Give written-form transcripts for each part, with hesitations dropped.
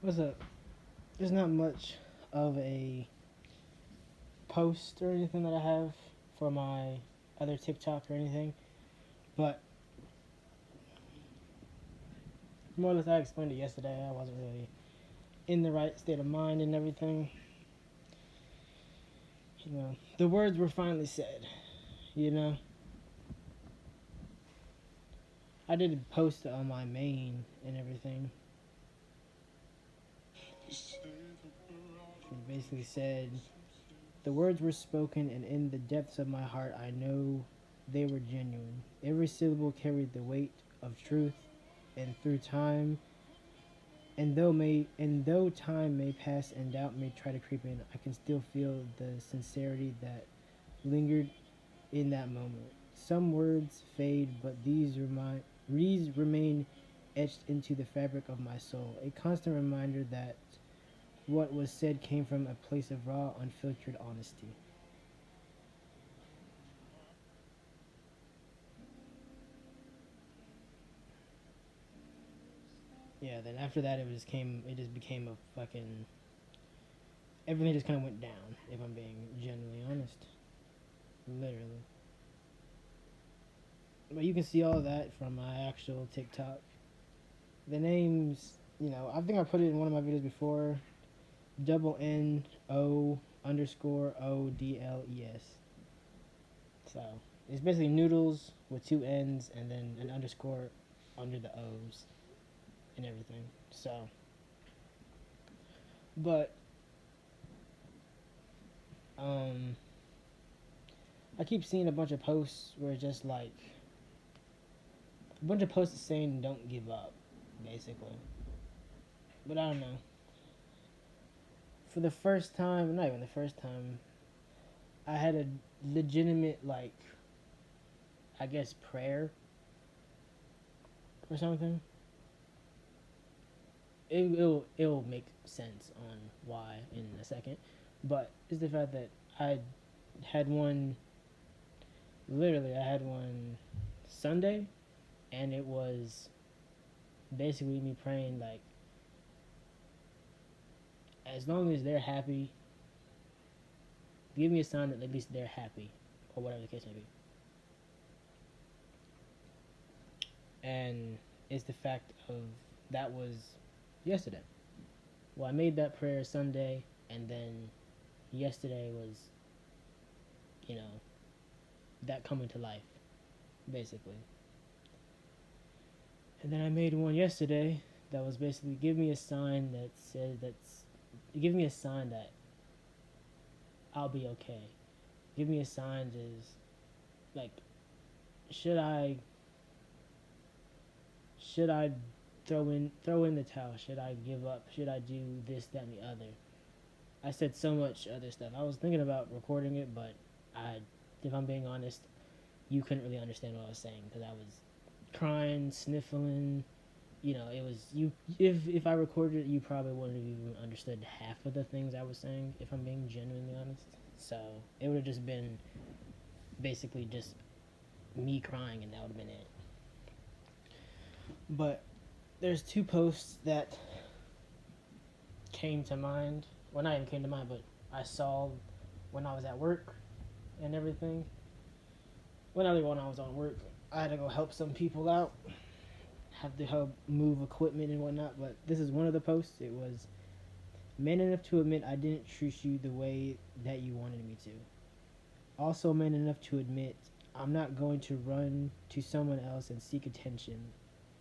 What's up? There's not much of a post or anything that I have for my other TikTok or anything, but more or less I explained it yesterday. I wasn't really in the right state of mind and everything. The words were finally said. You know, I did post it on my main and everything. It basically said, the words were spoken, and in the depths of my heart, I know they were genuine. Every syllable carried the weight of truth, and through time, and though time may pass and doubt may try to creep in, I can still feel the sincerity that lingered in that moment. Some words fade, but these remain etched into the fabric of my soul. A constant reminder that what was said came from a place of raw, unfiltered honesty. Yeah, then after that, it just became a fucking everything just kind of went down. If I'm being genuinely honest, literally. But you can see all that from my actual TikTok. The names, I think I put it in one of my videos before. Double N O underscore O D L E S. So it's basically noodles with two N's and then an underscore under the O's and everything. So, but um, I keep seeing a bunch of posts where it's just like a bunch of posts saying don't give up, basically. But I don't know. For the first time, not even the first time, I had a legitimate like I guess prayer or something. It'll make sense on why in a second, but it's the fact that I had one. Literally, I had one Sunday, and it was basically me praying like, as long as they're happy, give me a sign that at least they're happy, or whatever the case may be. And it's the fact of that was yesterday. Well, I made that prayer Sunday, and then yesterday was, you know, that coming to life, basically. And then I made one yesterday that was basically give me a sign that says that's give me a sign that I'll be okay. Give me a sign is like should I should I throw in the towel? Should I give up? Should I do this, that, and the other? I said so much other stuff. I was thinking about recording it, but I, if I'm being honest, you couldn't really understand what I was saying because I was crying, sniffling. It was you. If I recorded it, you probably wouldn't have even understood half of the things I was saying. If I'm being genuinely honest, so it would have just been basically just me crying, and that would have been it. But there's two posts that came to mind. Well, not even came to mind, but I saw when I was at work and everything. When I was on work, I had to go help some people out, have to help move equipment and whatnot. But this is one of the posts. It was man enough to admit I didn't treat you the way that you wanted me to. Also man enough to admit I'm not going to run to someone else and seek attention.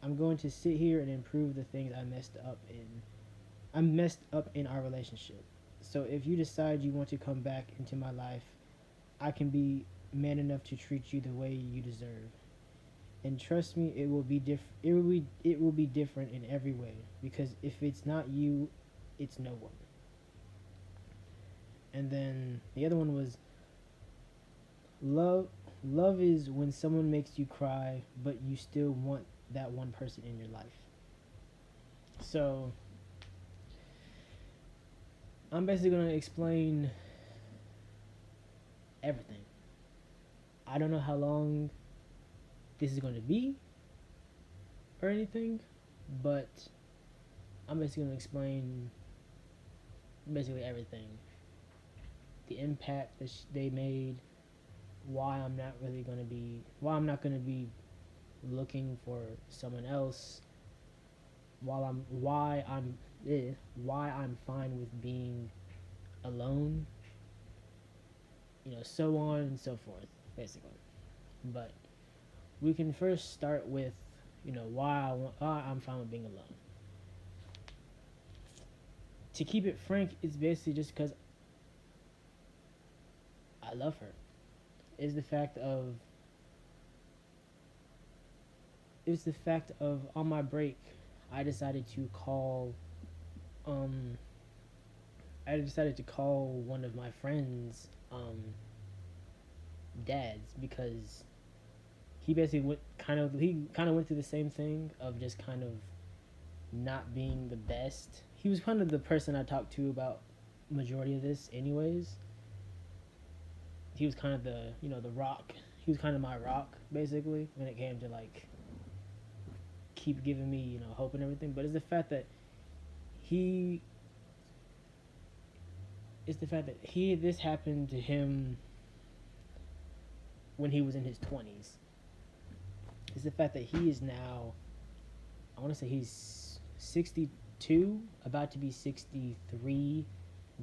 I'm going to sit here and improve the things I'm messed up in our relationship. So if you decide you want to come back into my life, I can be man enough to treat you the way you deserve. And trust me, it will be different in every way because if it's not you, it's no one. And then the other one was love. Love is when someone makes you cry, but you still want that one person in your life. So I'm basically gonna explain everything. I don't know how long this is going to be or anything, but I'm basically gonna explain basically everything, the impact that they made, why I'm not gonna be looking for someone else, while I'm why I'm why I'm fine with being alone, so on and so forth, basically. But we can first start with, why I'm fine with being alone. To keep it frank, it's basically just because I love her. Is the fact of It's the fact of on my break, I decided to call um one of my friends dads, because he kind of went through the same thing of just kind of not being the best. He was kind of the person I talked to about majority of this anyways. He was kind of the rock. He was kind of my rock basically when it came to like keep giving me hope and everything. But it's the fact that he this happened to him when he was in his 20s. It's the fact that he is now, I want to say he's 62, about to be 63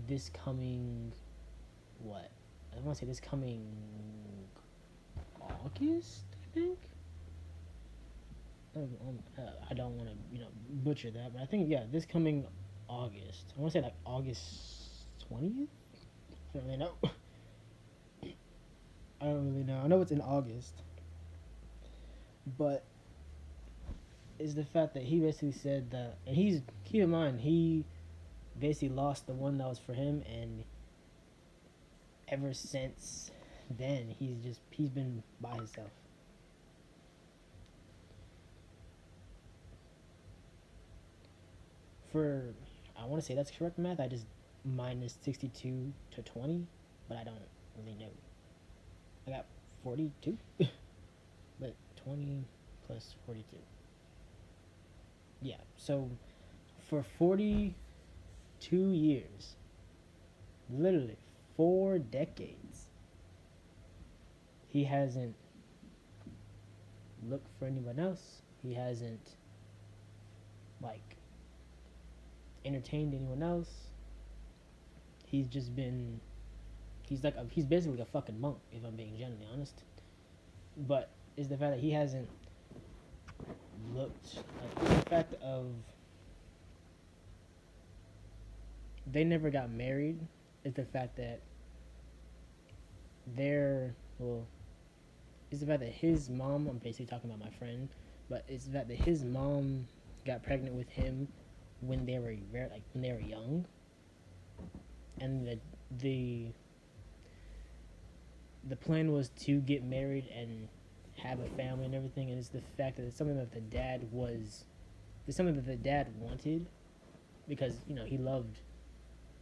this coming, what? I want to say this coming August, I think. I don't want to, butcher that, but I think, yeah, this coming August. I want to say like August 20th? I don't really know. I don't really know. I know it's in August. But is the fact that he basically said that, and keep in mind, he basically lost the one that was for him, and ever since then, he's been by himself. I want to say that's correct math. I just minus 62 to 20, but I don't really know. I got 42, but 20 plus 42. Yeah, so for 42 years, literally 4 decades, he hasn't looked for anyone else. He hasn't, like, entertained anyone else. He's just been, he's basically a fucking monk, if I'm being generally honest. But it's the fact that he hasn't looked, like, the fact of they never got married. Is the fact that it's the fact that his mom, I'm basically talking about my friend, but it's the fact that his mom got pregnant with him when they were young, and the plan was to get married and have a family and everything. And it's the fact that it's something that the dad wanted, because he loved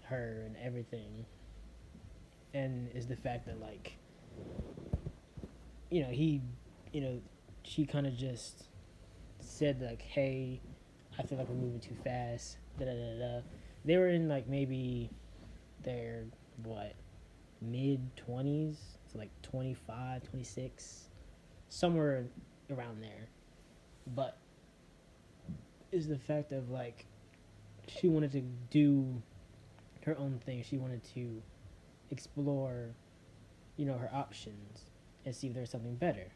her and everything. And is the fact that, like, he she kind of just said, like, hey, I feel like we're moving too fast, da da da da. They were in, like, maybe their mid-20s, so like 25, 26, somewhere around there. But is the fact of, like, she wanted to do her own thing. She wanted to explore her options and see if there's something better.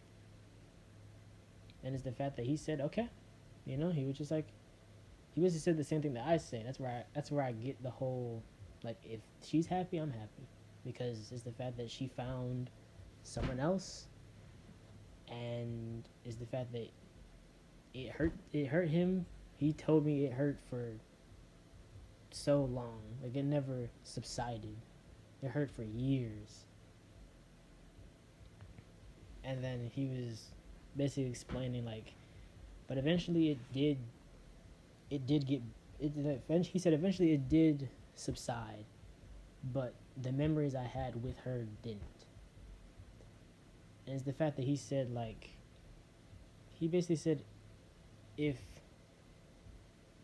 And it's the fact that he said, okay, he was just like, he basically said the same thing that I say. That's where I get the whole, like, if she's happy, I'm happy, because it's the fact that she found someone else, and it's the fact that it hurt him. He told me it hurt for so long, like, it never subsided. It hurt for years. And then he was basically explaining, like, but eventually he said eventually it did subside, but the memories I had with her didn't. And it's the fact that he said, like, he basically said, if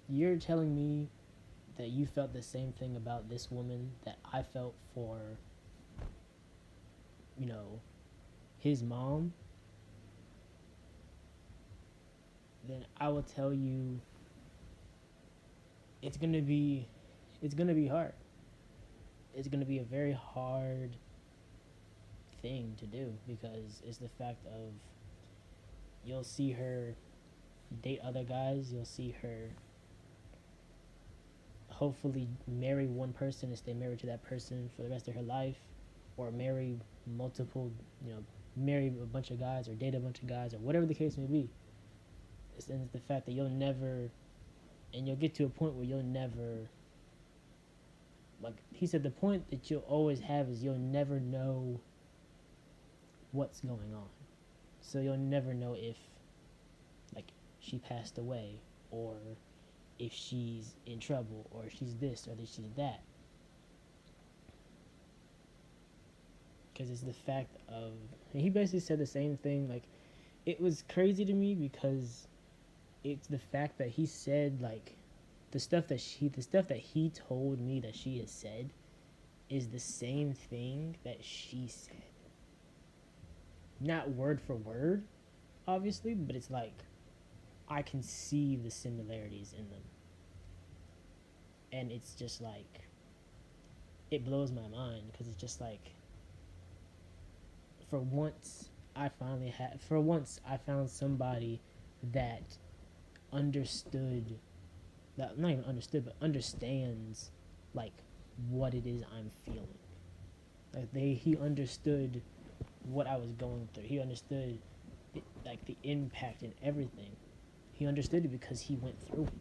You're telling me that you felt the same thing about this woman that I felt for, you know, his mom, then I will tell you it's gonna be it's gonna be hard. It's gonna be a very hard thing to do because it's the fact of you'll see her date other guys, you'll see her hopefully marry one person and stay married to that person for the rest of her life, or marry multiple, marry a bunch of guys or date a bunch of guys or whatever the case may be. It's the fact that you'll never, and you'll get to a point where you'll never, like he said, the point that you'll always have is you'll never know what's going on. So you'll never know if, like, she passed away, or if she's in trouble, or if she's this, or if she's that. Because it's the fact of, and he basically said the same thing. Like, it was crazy to me because it's the fact that he said, like, the stuff that he told me that she has said is the same thing that she said. Not word for word, obviously, but it's like I can see the similarities in them. And it's just like, it blows my mind because it's just like, for once I found somebody that understood, that not even understood, but understands like what it is I'm feeling. Like he understood what I was going through. He understood like the impact and everything. He understood it because he went through it.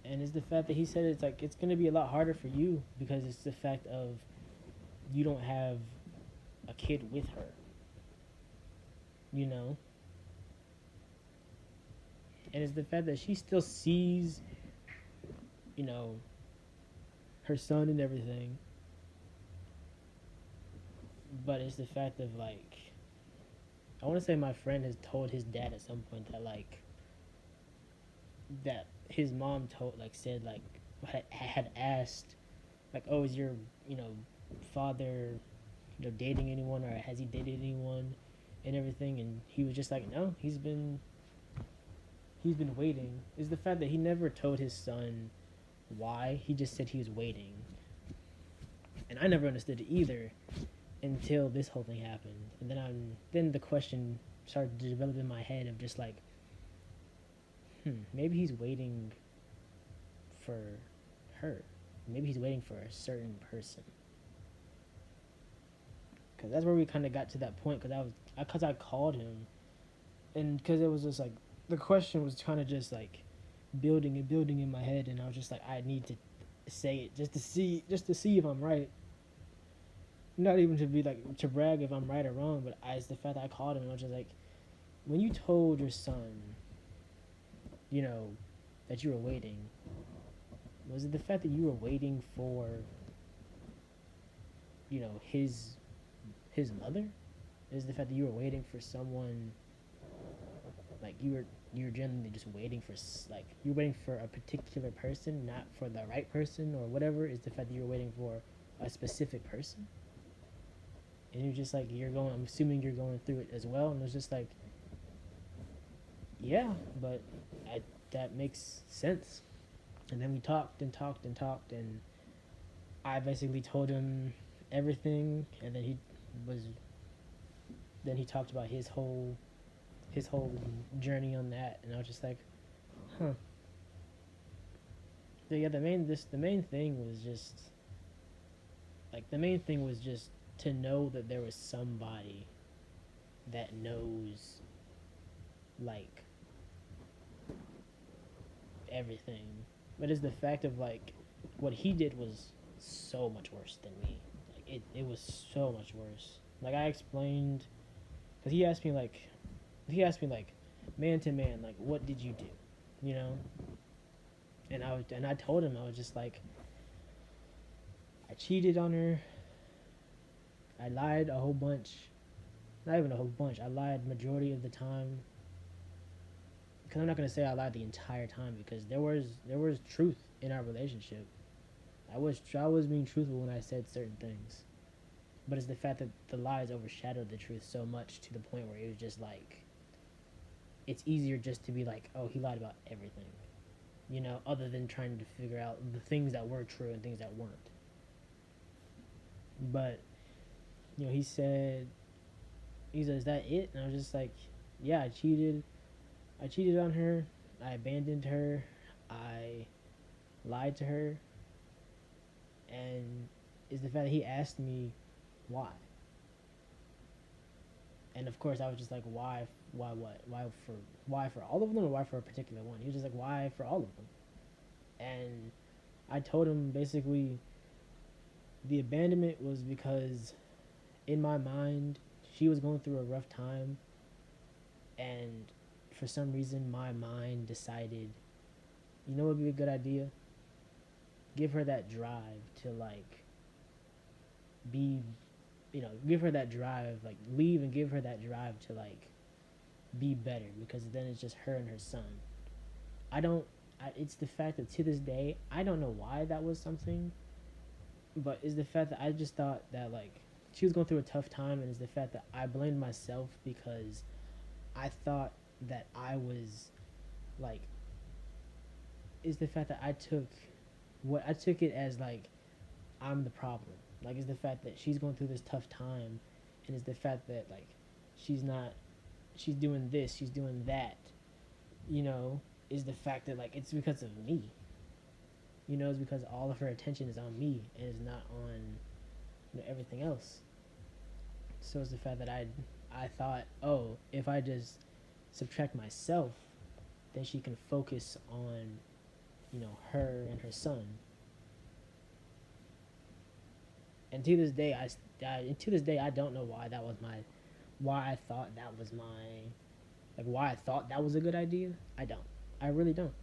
And it's the fact that he said it's like it's gonna be a lot harder for you because it's the fact of you don't have a kid with her. You know? And it's the fact that she still sees, her son and everything. But it's the fact of like, I want to say my friend has told his dad at some point that like, that his mom said like, had asked like, oh, is your, father, dating anyone, or has he dated anyone and everything? And he was just like, no, he's been waiting. Is the fact that he never told his son why. He just said he was waiting. And I never understood it either until this whole thing happened. And then the question started to develop in my head of just like, maybe he's waiting for her. Maybe he's waiting for a certain person. Because that's where we kind of got to that point. Because I called him, and because it was just like the question was kind of just like building and building in my head, and I was just like, I need to say it just to see if I'm right. Not even to be like to brag if I'm right or wrong, but it's the fact that I called him and I was just like, when you told your son, that you were waiting, was it the fact that you were waiting for, his mother? Is the fact that you were waiting for someone, like you were generally just waiting for, like, you're waiting for a particular person, not for the right person or whatever? Is the fact that you're waiting for a specific person? And you're just like, I'm assuming you're going through it as well. And it was just like, yeah, but that makes sense. And then we talked and talked and talked, and I basically told him everything, and then he talked about his whole journey on that, and I was just like, huh. So yeah, the main thing was just to know that there was somebody that knows like everything. But it's the fact of like what he did was so much worse than me. Like it was so much worse. Like I explained, because he asked me like man to man, like, what did you do, and I told him, I was just like, I cheated on her, I lied a whole bunch, not even a whole bunch, I lied majority of the time, because I'm not gonna say I lied the entire time, because there was truth in our relationship. I was being truthful when I said certain things, but it's the fact that the lies overshadowed the truth so much to the point where it was just like it's easier just to be like, oh, he lied about everything, other than trying to figure out the things that were true and things that weren't. But he said, "Is that it?" And I was just like, "Yeah, I cheated. I cheated on her. I abandoned her. I lied to her." And is the fact that he asked me why. And of course, I was just like, "Why? Why what? Why for all of them, or why for a particular one?" He was just like, "Why for all of them?" And I told him basically the abandonment was because in my mind she was going through a rough time, and for some reason my mind decided, what would be a good idea? Give her that drive to like be, give her that drive, like leave and give her that drive to like be better, because then it's just her and her son. I don't, it's the fact that to this day, I don't know why that was something, but it's the fact that I just thought that like she was going through a tough time, and it's the fact that I blamed myself because I thought that I was like, is the fact that I took it as like I'm the problem. Like, it's the fact that she's going through this tough time, and it's the fact that like she's not, she's doing this, she's doing that. You know, is the fact that like it's because of me. It's because all of her attention is on me and is not on everything else. So it's the fact that I thought, oh, if I just subtract myself, then she can focus on her and her son. And to this day, I don't know why I thought that was why I thought that was a good idea. I don't. I really don't.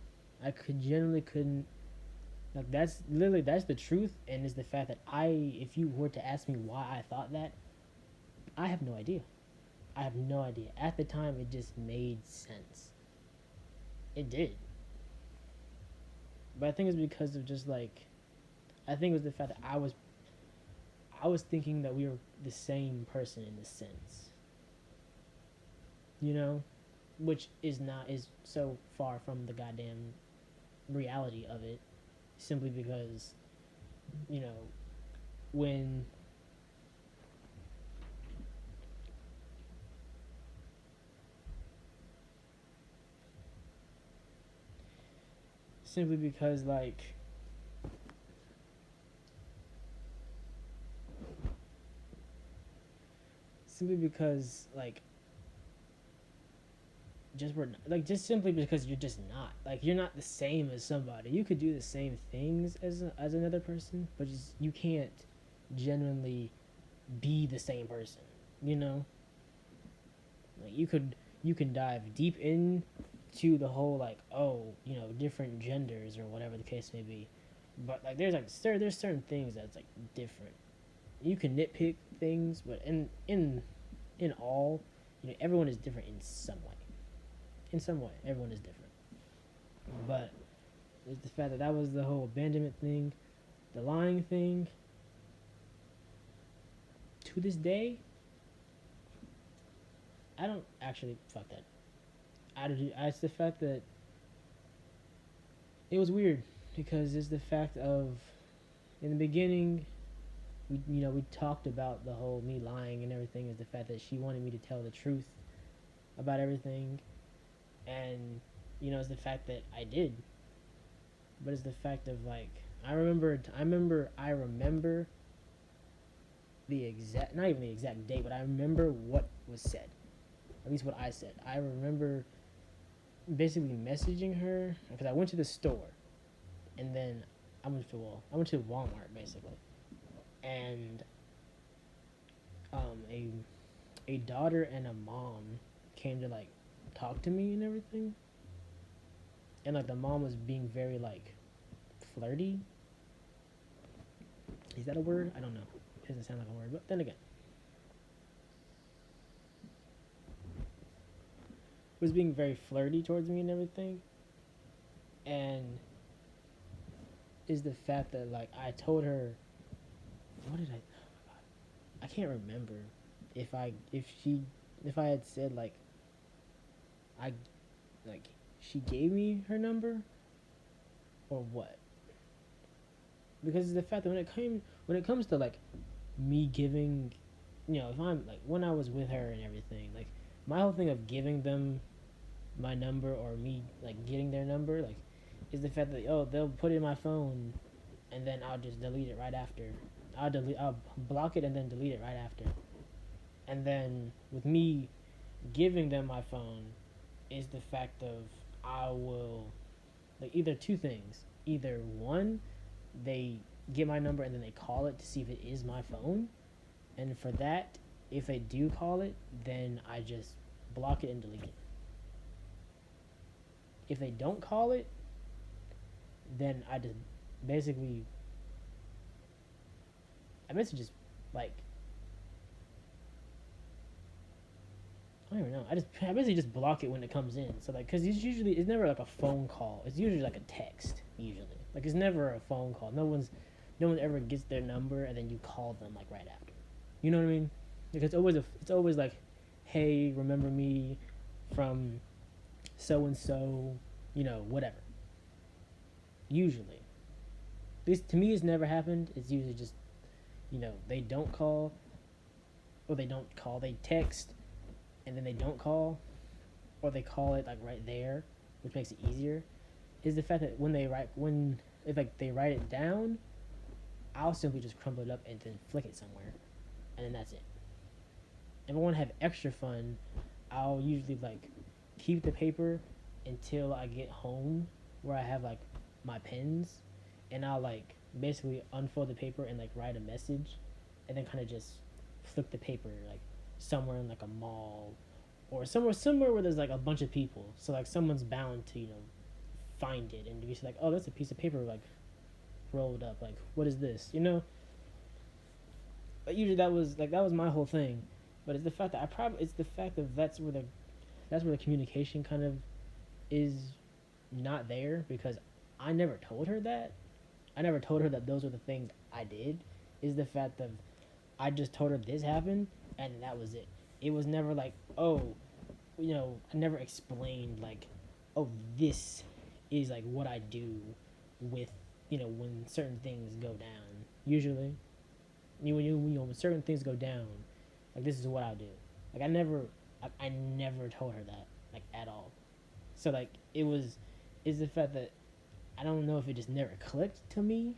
I generally couldn't. Like, that's the truth, and it's the fact that if you were to ask me why I thought that, I have no idea. I have no idea. At the time, it just made sense. It did. But I think it's because of just like, I think it was the fact that I was thinking that we were the same person in this sense. Which is so far from the goddamn reality of it, simply because, you know, when simply because like simply because like just simply because you're just not, like, you're not the same as somebody. You could do the same things as another person, but you can't genuinely be the same person. You know, like you can dive deep into the whole like, oh, different genders or whatever the case may be, but like there's certain things that's like different. You can nitpick things, but in all, everyone is different in some way. In some way, everyone is different. But it's the fact that was the whole abandonment thing, the lying thing. To this day, I don't actually fuck that. It's the fact that it was weird, because it's the fact of, in the beginning, we talked about the whole me lying and everything, is the fact that she wanted me to tell the truth about everything, and it's the fact that I did. But it's the fact of like, I remember the exact, not even the exact date, but I remember what was said, at least what I said. I remember basically messaging her because I went to the store, and then I went to Walmart basically, and a daughter and a mom came to like talk to me and everything, and like the mom was being very like flirty. Is that a word? I don't know. It doesn't sound like a word, but then again, was being very flirty towards me and everything, and is the fact that like I told her, what did I can't remember if I had said like I like she gave me her number or what, because it's the fact that when it comes to like me giving, if I'm like when I was with her and everything, like my whole thing of giving them my number or me like getting their number, like is the fact that they'll put it in my phone and then I'll just delete it right after. I'll block it and then delete it right after. And then with me giving them my phone is the fact of I will like either two things. Either one, they get my number and then they call it to see if it is my phone. And for that, if they do call it, then I just block it and delete it. If they don't call it, then basically I basically just like I don't even know. I basically just block it when it comes in. So like, cause it's never like a phone call. It's usually like a text. Usually, like it's never a phone call. No one ever gets their number and then you call them like right after. You know what I mean? Like it's always like, hey, remember me from so and so, whatever. Usually, this to me has never happened. It's usually just, they don't call, or they don't call. They text, and then they don't call, or they call it like right there, which makes it easier. Is the fact that if like they write it down, I'll simply just crumple it up and then flick it somewhere, and then that's it. If I want to have extra fun, I'll usually like keep the paper until I get home where I have like my pens, and I'll like basically unfold the paper and like write a message, and then kind of just flip the paper like somewhere in like a mall or somewhere where there's like a bunch of people, so like someone's bound to find it and be like, oh, that's a piece of paper like rolled up, like what is this. But usually that was my whole thing. But it's the fact that that's where the communication kind of is not there, because I never told her that. I never told her that those were the things I did. Is the fact that I just told her this happened and that was it. It was never like, oh, I never explained like, oh, this is like what I do with, when certain things go down. Usually, when certain things go down, like this is what I do. Like I never told her that like at all. So like is the fact that I don't know if it just never clicked to me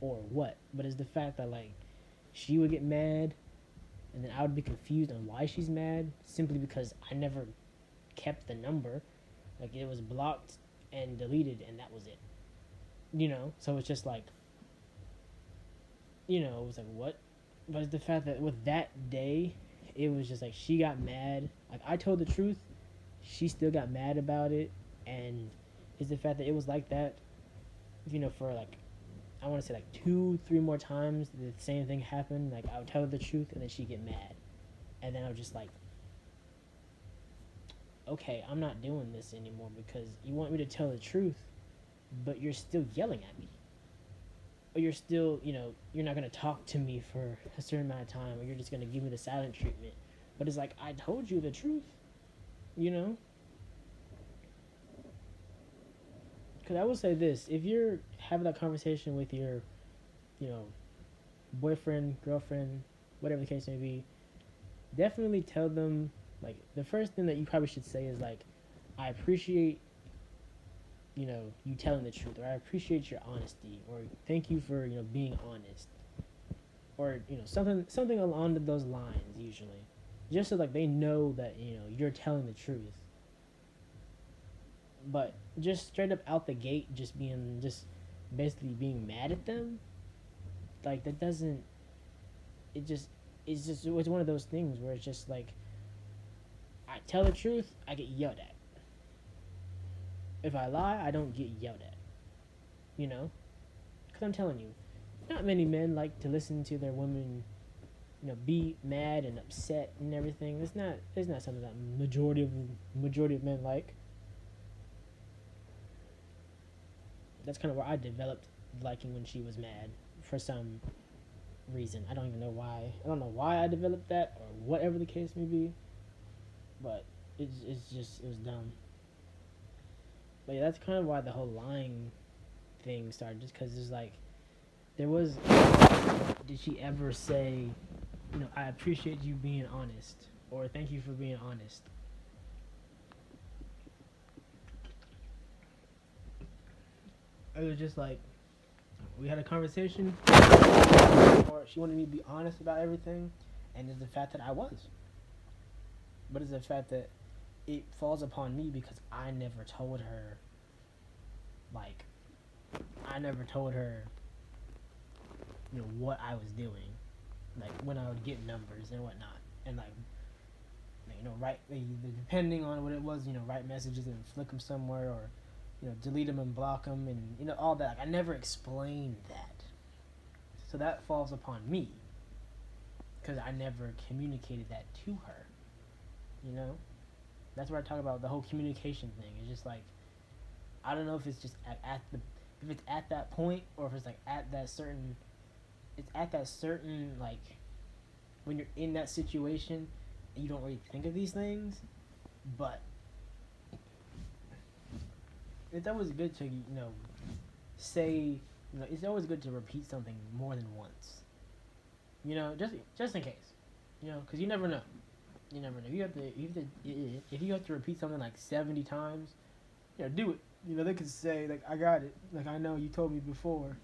or what, but it's the fact that like she would get mad and then I would be confused on why she's mad simply because I never kept the number. Like it was blocked and deleted and that was it. So it's just like, it was like what? But it's the fact that with that day, it was just like she got mad. Like I told the truth, she still got mad about it, and it's the fact that it was like that, for like I want to say like 2, 3 more times the same thing happened. Like I would tell her the truth and then she'd get mad, and then I was just like, okay, I'm not doing this anymore because you want me to tell the truth, but you're still yelling at me. Or you're still, you're not going to talk to me for a certain amount of time, or you're just going to give me the silent treatment. But it's like, I told you the truth, you know? Because I will say this, if you're having that conversation with your, you know, boyfriend, girlfriend, whatever the case may be, definitely tell them, like, the first thing that you probably should say is, like, I appreciate, you telling the truth, or I appreciate your honesty, or thank you for, being honest, or, something along those lines, usually. Just so, like, they know that, you're telling the truth. But just straight up out the gate, just basically being mad at them, like, that doesn't, it's one of those things where it's just like, I tell the truth, I get yelled at. If I lie, I don't get yelled at. Because I'm telling you, not many men like to listen to their women, be mad and upset and everything. It's not something that majority of men like. That's kind of where I developed liking when she was mad for some reason. I don't even know why. I don't know why I developed that or whatever the case may be, but it's just it was dumb. But yeah, that's kind of why the whole lying thing started. Just because it's like there was. Did she ever say, I appreciate you being honest, or thank you for being honest? It was just like we had a conversation, or she wanted me to be honest about everything, and it's the fact that I was, but it's the fact that it falls upon me because I never told her, like, I never told her, what I was doing, like when I would get numbers and whatnot, and like, write depending on what it was, write messages and flick them somewhere, or delete them and block them, and all that. Like, I never explained that, so that falls upon me because I never communicated that to her. That's where I talk about the whole communication thing. It's just like I don't know if it's just at the if it's at that point or if it's like at that certain it's at that certain like when you're in that situation and you don't really think of these things, but it's always good to say it's always good to repeat something more than once. Just in case, because you never know. You never know. If you have to repeat something like 70 times, do it. They could say like, I got it. Like, I know you told me before.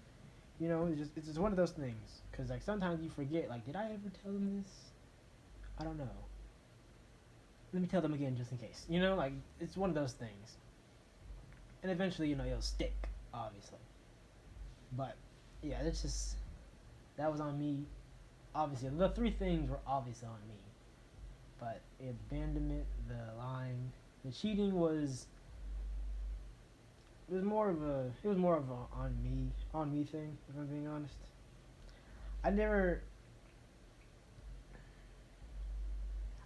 It's just one of those things. Cause like sometimes you forget. Like, did I ever tell them this? I don't know. Let me tell them again just in case. Like it's one of those things. And eventually, it'll stick, obviously. But yeah, it's just that was on me. Obviously, the three things were obviously on me. But the abandonment, the lying, the cheating was it was more of a on me thing, if I'm being honest. I never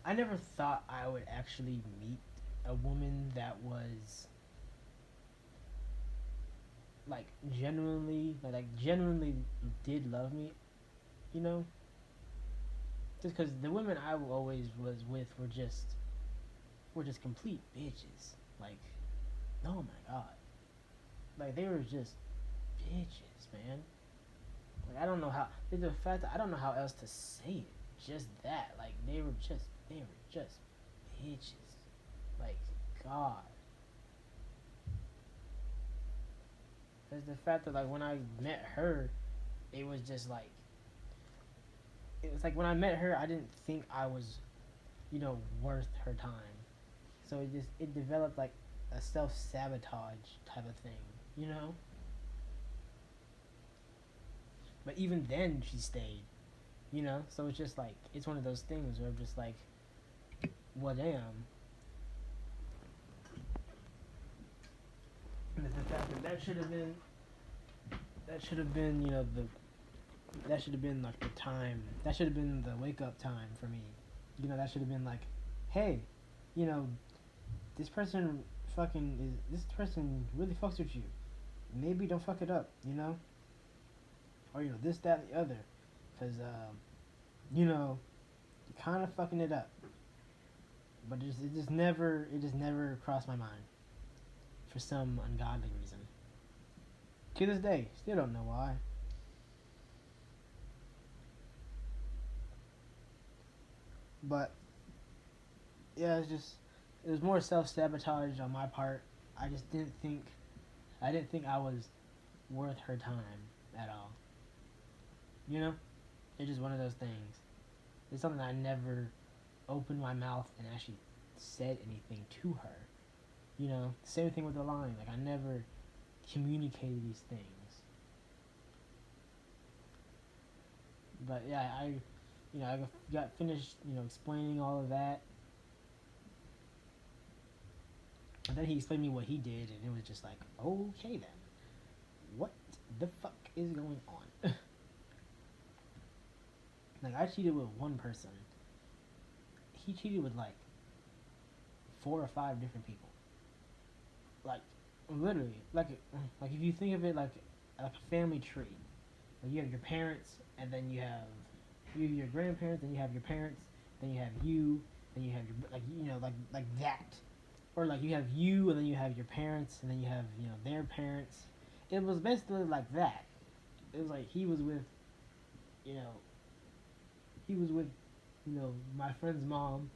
I never thought I would actually meet a woman that was like genuinely did love me, you know? Just cuz the women I always was with were just complete bitches. Like, oh my god. Like, they were just bitches, man. Like, I don't know how. It's the fact that I don't know how else to say it. Just that. Like, they were just bitches. Like, God. It's the fact that, like, when I met her, it was just like. It was like when I met her, I didn't think I was, worth her time. So it developed like a self sabotage type of thing, you know? But even then, she stayed. So it's just like it's one of those things where I'm just like, well, damn. And the fact that should have been that should have been like the time. That should have been the wake up time for me. That should have been like, hey, you know, this person this person really fucks with you. Maybe don't fuck it up, or this, that, and the other, because you're kind of fucking it up. But it just never crossed my mind for some ungodly reason. To this day, still don't know why. But yeah, it was more self sabotage on my part. I just didn't think I was worth her time at all. You know, it's just one of those things. It's something I never opened my mouth and actually said anything to her. Same thing with the line. Like, I never communicated these things. But yeah, I got finished, explaining all of that. And then he explained me what he did, and it was just like, okay then, what the fuck is going on? Like I cheated with one person. He cheated with like 4 or 5 different people. Like literally, like if you think of it like a family tree. Like you have your parents, and then you have your grandparents, then you have your parents, then you have you, then you have your like that, or like you have you, and then you have your parents, and then you have their parents. It was basically like that. It was like you know he was with my friend's mom,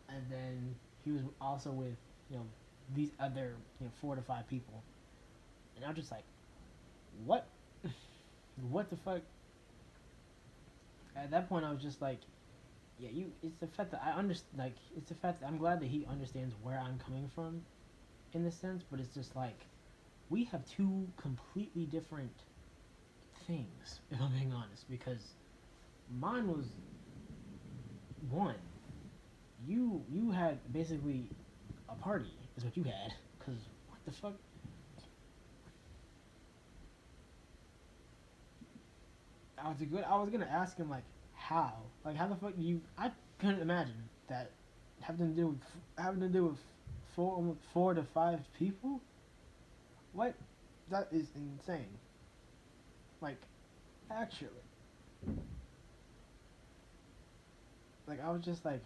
and then he was also with you know these other 4 to 5 people, and I'm just like, what, what the fuck? At that point, I was just like, yeah, you. It's the fact that I understand. Like, it's the fact that I'm glad that he understands where I'm coming from, in this sense. But it's just like we have two completely different things, if I'm being honest. Because mine was one. You had basically a party, is what you had. Because what the fuck? I was gonna ask him like how, like how the fuck do you? I couldn't imagine that having to do with 4 to 5 people. What? That is insane. Like, actually, like I was just like,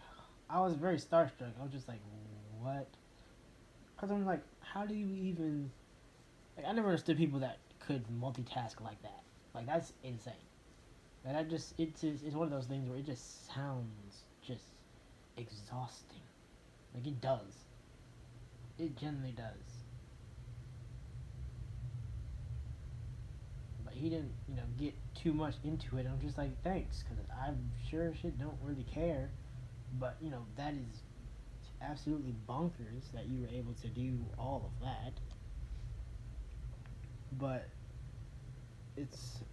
I was very starstruck. I was just like, what? Because I'm like, how do you even? Like, I never understood people that could multitask like that. Like that's insane. Like I just it's one of those things where it just sounds just exhausting. Like it does. It genuinely does. But he didn't, get too much into it. I'm just like, thanks, because I'm sure shit don't really care. But that is absolutely bonkers that you were able to do all of that. But it's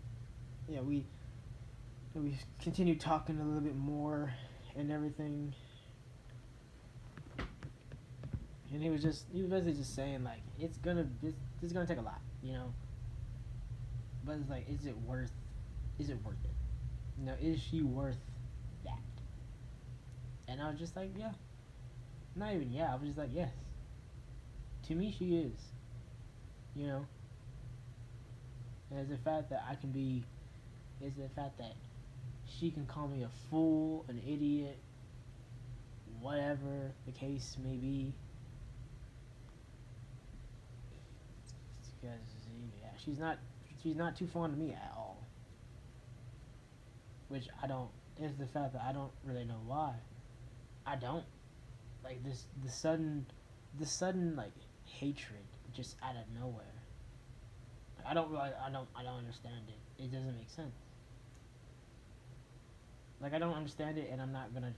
we continued talking a little bit more and everything, and he was basically just saying like it's gonna take a lot, but it's like is it worth it? Is she worth that? And I was just like, yeah. Not even yeah, I was just like, yes. To me she is. You know? And it's the fact that I can be it's the fact that she can call me a fool, an idiot, whatever the case may be. Because yeah, she's not too fond of me at all. Which I don't is the fact that I don't really know why. I don't. Like the sudden like hatred just out of nowhere. I don't understand it. It doesn't make sense. Like I don't understand it, and I'm not gonna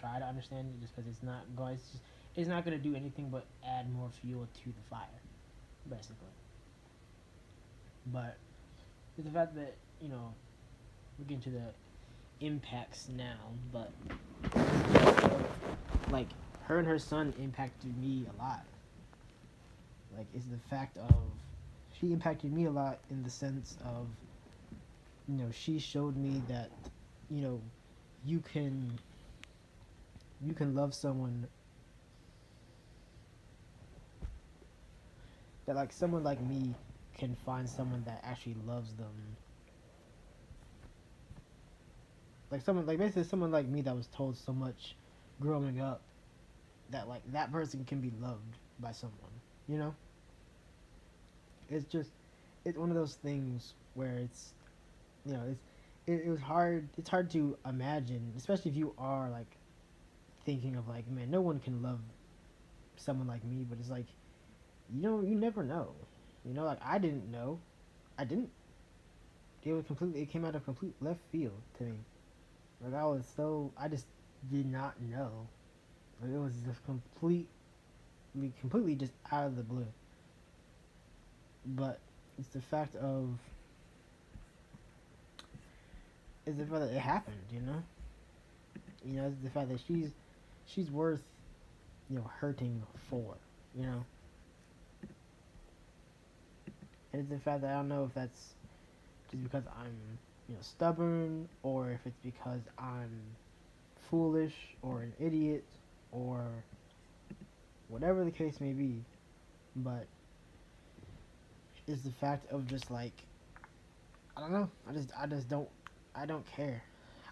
try to understand it just because it's not gonna do anything but add more fuel to the fire, basically. But it's the fact that we're getting to the impacts now, but like her and her son impacted me a lot. Like it's the fact of she impacted me a lot in the sense of she showed me that you know you can love someone, that like someone like me can find someone that actually loves them, like someone like basically someone like me that was told so much growing up that like that person can be loved by someone, you know it's just it's one of those things where it was hard, it's hard to imagine, especially if you are like thinking of like, man, no one can love someone like me, but it's like you never know, like I didn't know. I didn't. It came out of complete left field to me. Like I just did not know. Like it was just completely just out of the blue. But it's the fact of it's the fact that it happened. It's the fact that she's worth hurting for. You know, and it's the fact that I don't know if that's just because I'm stubborn, or if it's because I'm foolish or an idiot or whatever the case may be. But it's the fact of just like, I don't know. I just don't care.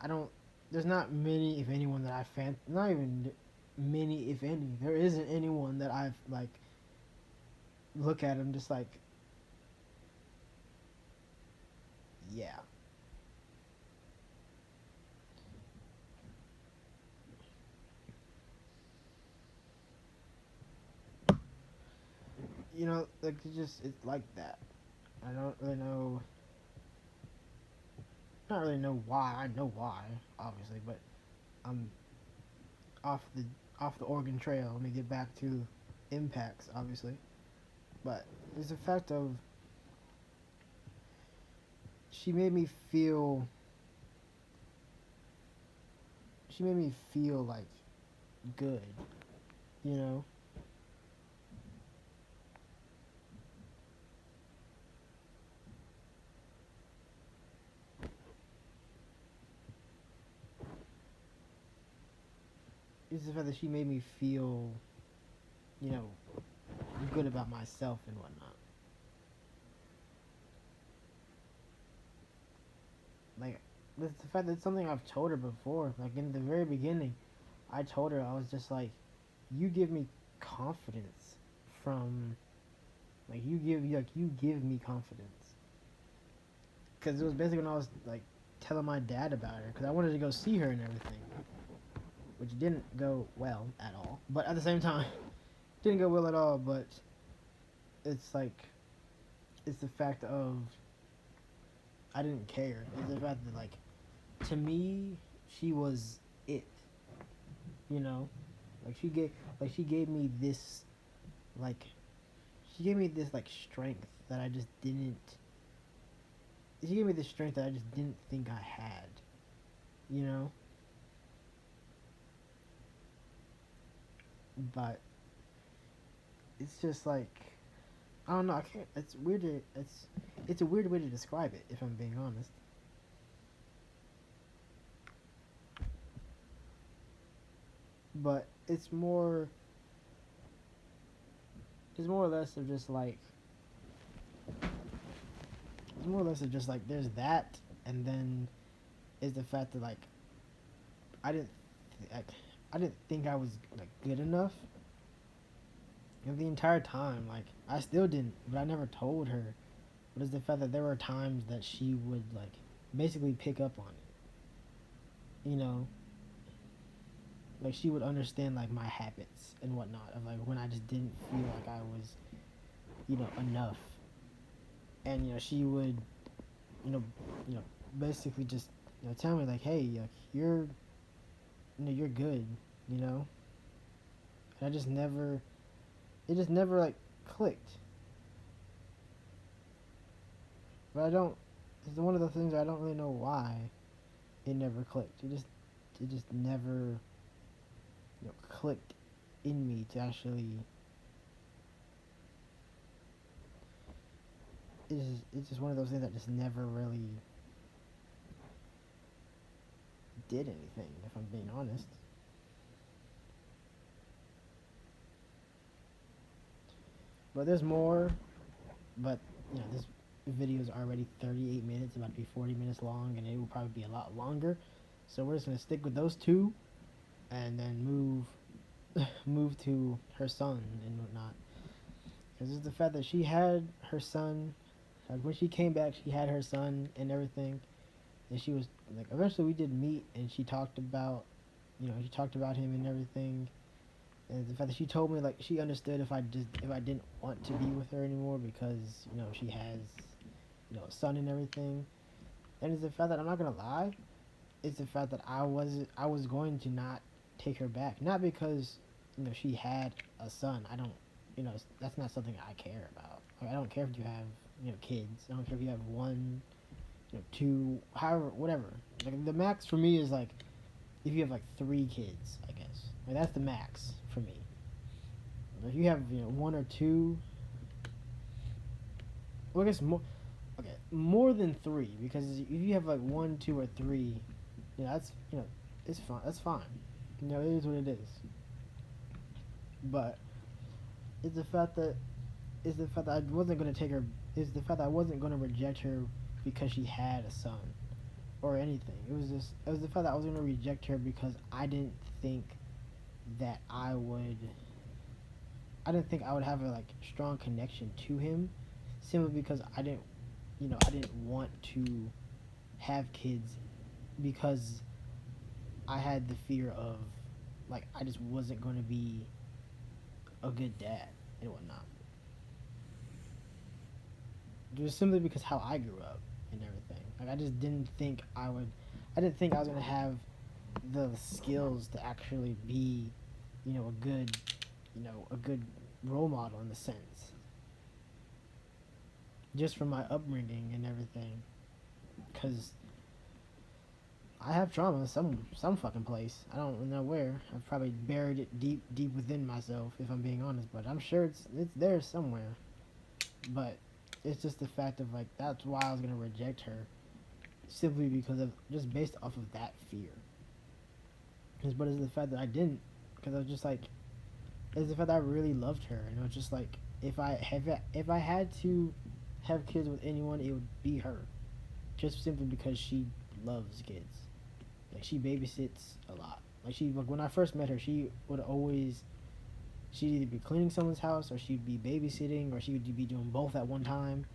I don't. There's not many, if anyone, that I fan. Not even many, if any. There isn't anyone that I've like look at them just like, yeah. Like it's like that. I don't really know. Not really know why. I know why, obviously, but I'm off the off the Oregon Trail. Let me get back to impacts, obviously. But there's the fact of she made me feel. She made me feel like good, you know. It's the fact that she made me feel, you know, good about myself and whatnot. Like, the fact that it's something I've told her before. Like in the very beginning, I told her, I was just like, you give me confidence from, you give me confidence. Because it was basically when I was like telling my dad about her, because I wanted to go see her and everything, which didn't go well at all. But at the same time, didn't go well at all. But it's like, it's the fact of I didn't care. It's the fact that like, to me, she was it. You know, like she gave me this, like, she gave me this like strength that I just didn't. She gave me this strength that I just didn't think I had. You know, but it's just like, I don't know. I can't. It's weird. It's a weird way to describe it, if I'm being honest. But it's more or less of just like, it's more or less of just like, there's that, and then is the fact that like I didn't like I didn't think I was like good enough. And the entire time, like I still didn't, but I never told her. But it's the fact that there were times that she would like basically pick up on it. Like she would understand like my habits and whatnot of like when I just didn't feel like I was, enough. And she would, you know, basically just tell me like, hey, like you're good, you know. And I just never, it just never like clicked. But I don't. It's one of the things I don't really know why it never clicked. It just never, clicked in me to actually. It's just one of those things that just never really did anything. If I'm being honest. But there's more. But this video is already 38 minutes, about to be 40 minutes long, and it will probably be a lot longer. So we're just gonna stick with those two, and then move to her son and whatnot. Because it's the fact that she had her son, like when she came back, she had her son and everything, and she was like, eventually we did meet, and she talked about, she talked about him and everything. And the fact that she told me like she understood if I didn't want to be with her anymore because she has a son and everything. And it's the fact that I'm not gonna lie, it's the fact that I was going to not take her back, not because she had a son. I don't, that's not something I care about. Like, I don't care if you have kids. I don't care if you have one, two, however, whatever. Like the max for me is like if you have like 3 kids, I guess. Like that's the max for me. If you have one or two, well, I guess more. Okay, more than three, because if you have like one, two, or three, that's it's fine. That's fine. It is what it is. But it's the fact that I wasn't gonna take her. It's the fact that I wasn't gonna reject her because she had a son or anything. It was the fact that I was gonna reject her because I didn't think that I didn't think I would have a like strong connection to him, simply because I didn't want to have kids because I had the fear of like I just wasn't going to be a good dad and whatnot. Just simply because how I grew up and everything. Like I just didn't think I would. I didn't think I was gonna have the skills to actually be, a good role model in the sense. Just from my upbringing and everything, because I have trauma some fucking place. I don't know where. I've probably buried it deep within myself, if I'm being honest. But I'm sure it's there somewhere. But it's just the fact of like that's why I was gonna reject her, simply because of just based off of that fear. But it's the fact that I didn't, because I was just like, it's the fact that I really loved her, and it was just like if I had to have kids with anyone, it would be her, just simply because she loves kids. Like she babysits a lot. Like when I first met her, she'd either be cleaning someone's house or she'd be babysitting or she would be doing both at one time.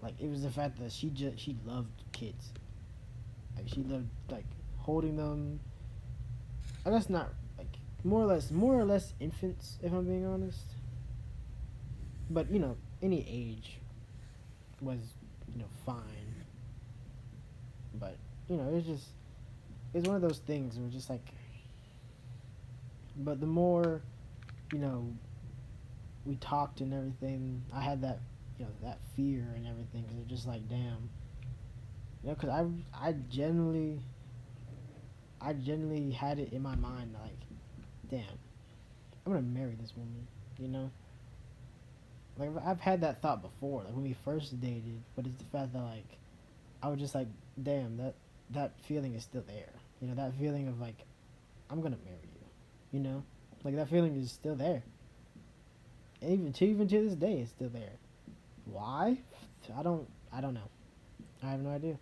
Like it was the fact that she loved kids. Like she loved like holding them. I guess not like more or less infants, if I'm being honest. But any age was fine. But it's one of those things where just like. But the more you know we talked and everything, I had that that fear and everything, because it's just like damn, because I genuinely had it in my mind like, damn, I'm gonna marry this woman, you know. Like I've had that thought before, like when we first dated, but it's the fact that like I was just like, damn, that feeling is still there, that feeling of like I'm gonna marry you, like that feeling is still there. Even to this day, it's still there. Why? I don't know. I have no idea.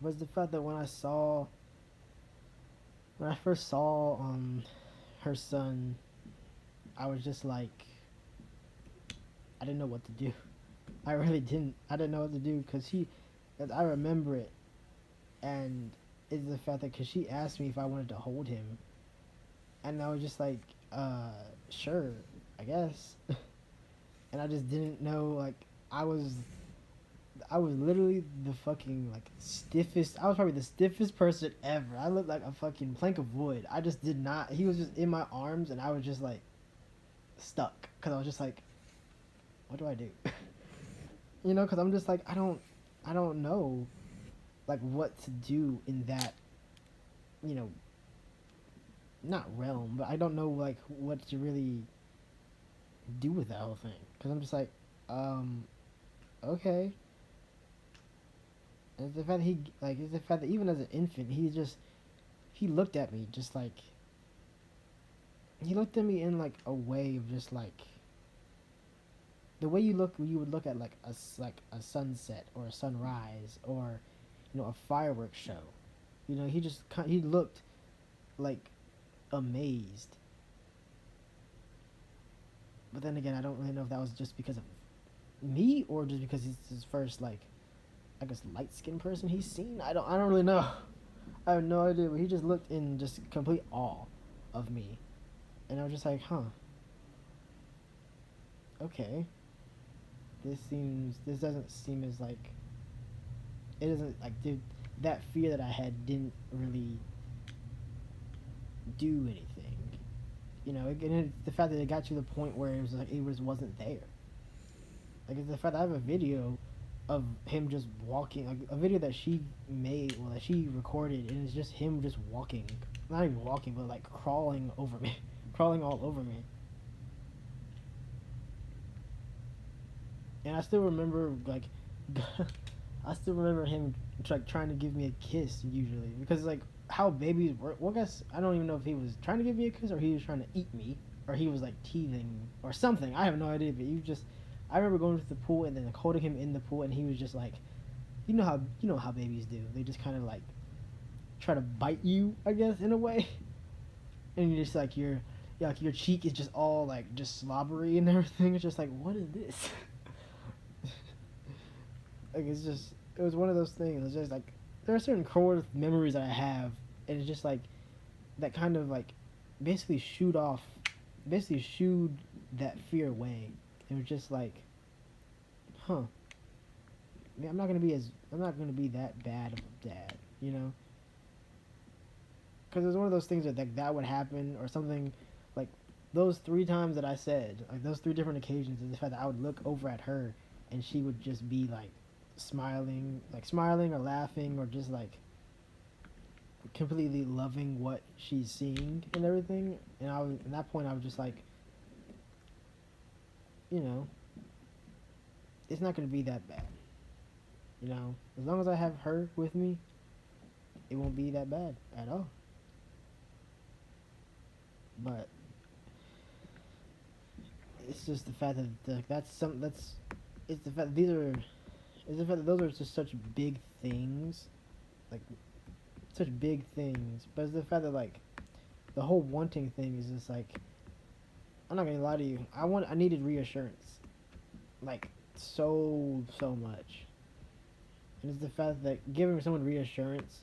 But it's the fact that when I first saw her son, I was just like, I didn't know what to do. I really didn't. I didn't know what to do because as I remember it, and it's the fact that because she asked me if I wanted to hold him, and I was just like, sure, I guess. And I just didn't know, like, I was literally the fucking like stiffest. I was probably the stiffest person ever. I looked like a fucking plank of wood. I just did not. He was just in my arms, and I was just like stuck because I was just like, what do I do? Because I'm just like I don't know, like what to do in that, you know, not realm, but I don't know like what to really do with that whole thing because I'm just like, okay. And it's the fact that it's the fact that even as an infant, he looked at me just like he looked at me in like a way of just like the way you would look at like a sunset or a sunrise or a fireworks show. He looked like amazed. But then again, I don't really know if that was just because of me or just because he's his first like I guess light skinned person he's seen. I don't really know. I have no idea, but he just looked in just complete awe of me. And I was just like, huh. Okay. This doesn't seem as like it doesn't like dude that fear that I had didn't really do anything. And it's the fact that it got to the point where it was like it wasn't there. Like it's the fact that I have a video of him just walking, like a video that she made, well, that she recorded, and it's just him just walking, not even walking, but like crawling over me, crawling all over me. And I still remember like I still remember him like trying to give me a kiss usually because like how babies work. Well, I guess I don't even know if he was trying to give me a kiss or he was trying to eat me or he was like teething or something. I have no idea. But you just, I remember going to the pool and then like, holding him in the pool and he was just like, you know how babies do. They just kind of like try to bite you, I guess, in a way, and you're just like yeah, like your cheek is just all like just slobbery and everything. It's just like what is this? Like it's just it was one of those things. It's just like there are certain core memories that I have, and it's just like that kind of like basically basically shooed that fear away. It was just like, huh, man, I'm not gonna be that bad of a dad, you know? Because it was one of those things that that would happen or something, like those three times that I said, like those three different occasions, is the fact that I would look over at her and she would just be like smiling or laughing or just like completely loving what she's seeing and everything. And I was at that point I was just like, you know, it's not gonna be that bad. You know, as long as I have her with me, it won't be that bad at all. But it's just the fact that that's it's the fact that these are it's the fact that those are just such big things, like such big things. But it's the fact that like the whole wanting thing is just like I'm not gonna lie to you. I needed reassurance, like so much, and it's the fact that giving someone reassurance,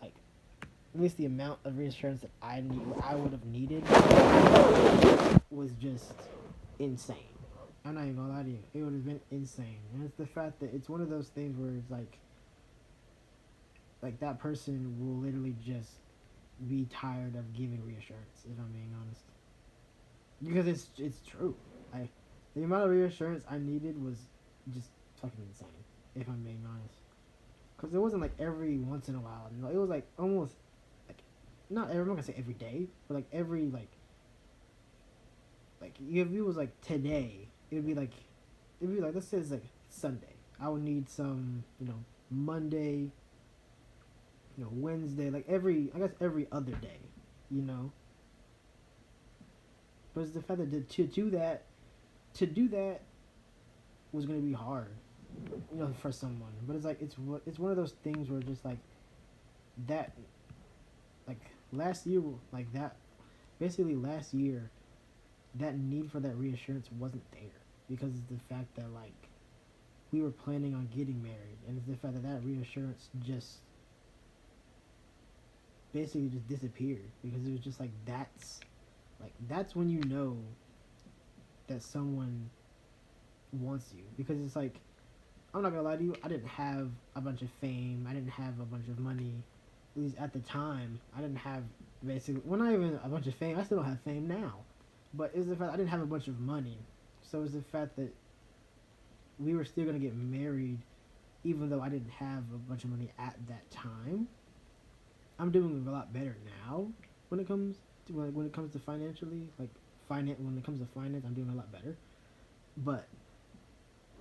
like at least the amount of reassurance that I would have needed, was just insane. I'm not even gonna lie to you. It would have been insane. And it's the fact that it's one of those things where it's like that person will literally just be tired of giving reassurance, if I'm being honest. Because it's true. I The amount of reassurance I needed was just fucking insane, if I'm being honest. Because it wasn't like every once in a while. You know, it was like almost like not every, I'm not gonna say every day, but like every like if it was like today, it'd be like let's say it's like Sunday. I would need some, Monday, Wednesday, like every I guess every other day, you know. But it's the fact that to do that was gonna be hard, for someone. But it's like it's one of those things where just like that, like last year, like that, basically last year, that need for that reassurance wasn't there because of the fact that like we were planning on getting married, and it's the fact that that reassurance just basically just disappeared because it was just that's when you know that someone wants you because it's like I'm not gonna lie to you, I didn't have a bunch of fame, I didn't have a bunch of money, at least at the time. I didn't have basically, well, not even a bunch of fame, I still don't have fame now, but it's the fact I didn't have a bunch of money. So it's the fact that we were still gonna get married even though I didn't have a bunch of money at that time. I'm doing a lot better now when it comes to when it comes to financially, like finance. When it comes to finance, I'm doing a lot better. But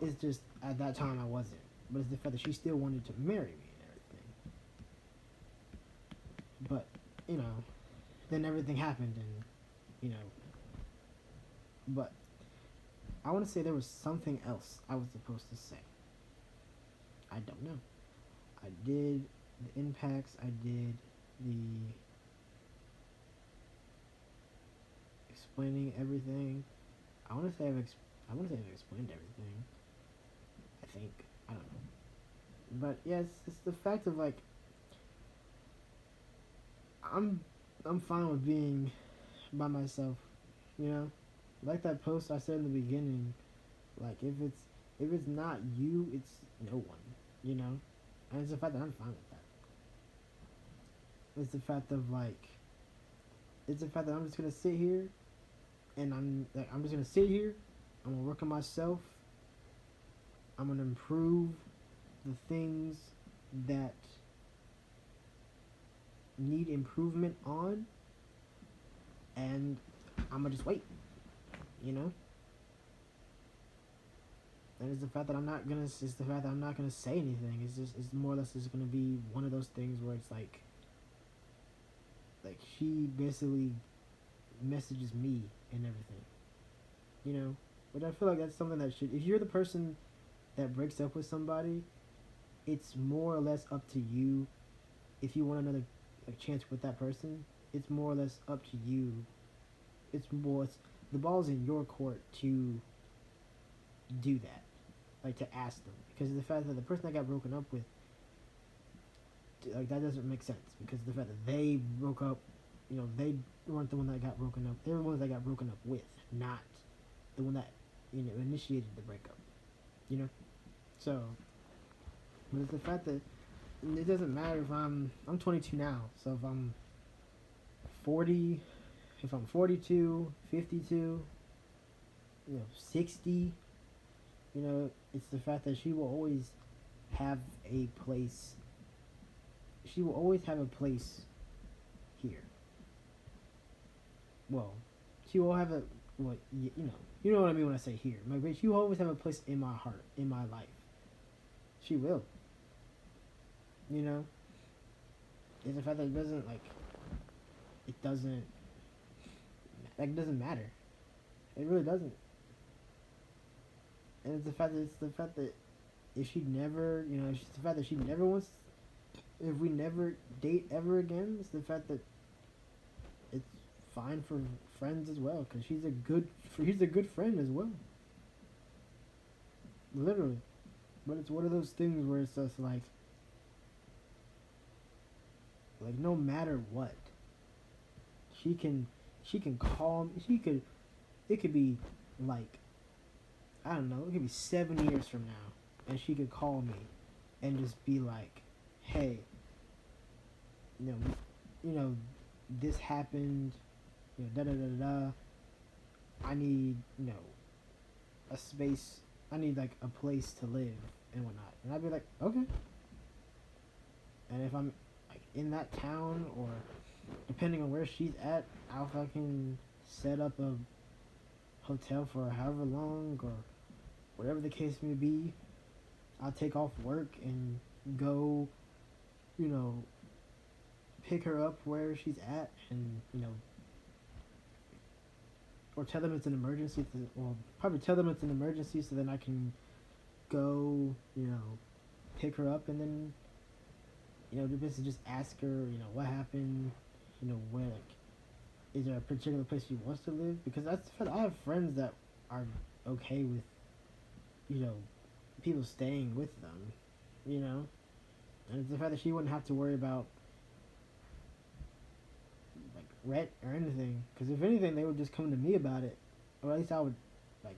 it's just at that time I wasn't. But it's the fact that she still wanted to marry me and everything. But then everything happened, and you know. But I want to say there was something else I was supposed to say. I don't know. I did the impacts. I did the explaining everything. I want to say I want to say I've explained everything. I think I don't know, but yeah, it's the fact of like I'm I'm fine with being by myself. You know, like that post I said in the beginning. Like if it's not you, it's no one. You know, and it's the fact that I'm fine with that. It's the fact of like it's the fact that I'm just gonna sit here and I'm just gonna sit here. I'm gonna work on myself. I'm gonna improve the things that need improvement on, and I'm gonna just wait. You know, And it's the fact that I'm not gonna. It's the fact that I'm not gonna say anything. It's just. It's more or less just gonna be one of those things where it's like she basically messages me and everything. You know, but I feel like that's something that should. If you're the person that breaks up with somebody, it's more or less up to you. If you want another like chance with that person, it's more or less up to you. It's the ball's in your court to do that, like to ask them, because of the fact that the person that got broken up with, like that doesn't make sense, because of the fact that they broke up, they weren't the one that got broken up. They were the ones that got broken up with, not the one that initiated the breakup. You know, so but it's the fact that it doesn't matter if I'm 22 now, so if I'm 40, if I'm 42, 52, 60, it's the fact that she will always have a place. She will always have a place here. Well, she will have a what you know what I mean when I say here. She will always have a place in my heart, in my life. She will. It's the fact that it doesn't it doesn't matter. It really doesn't. And it's the fact that if she never, it's the fact that she never wants, if we never date ever again, it's the fact that it's fine for friends as well, because she's a good friend as well. Literally. But it's one of those things where it's just like no matter what, she can call me. It could be like, I don't know, it could be 7 years from now, and she could call me and just be like, hey, this happened, da da da da. I need, a space. I need like a place to live and whatnot. And I'd be like, okay. And if I'm like in that town, or depending on where she's at, I'll fucking set up a hotel for however long, or whatever the case may be. I'll take off work and go, pick her up where she's at, and or tell them it's an emergency. Probably tell them it's an emergency, so then I can go, pick her up, and then, just ask her, what happened, where, is there a particular place she wants to live? Because I have friends that are okay with, people staying with them, and it's the fact that she wouldn't have to worry about like rent or anything. Because if anything, they would just come to me about it, or at least I would like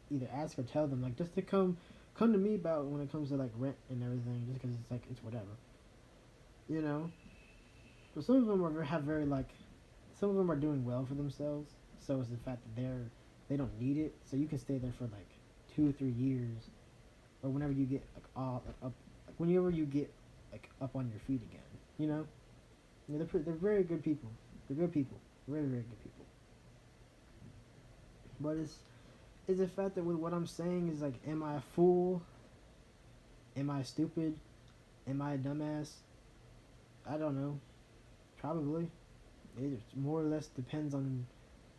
either ask or tell them, like, just to come to me about when it comes to like rent and everything, just because it's like it's whatever, But some of them some of them are doing well for themselves. So it's the fact that they don't need it, so you can stay there for like 2 or 3 years, or whenever you get like all like, up, like whenever you get like up on your feet again, they're very good people. They're good people, very very good people. But it's the fact that with what I'm saying is like, am I a fool? Am I stupid? Am I a dumbass? I don't know. Probably. It more or less depends on.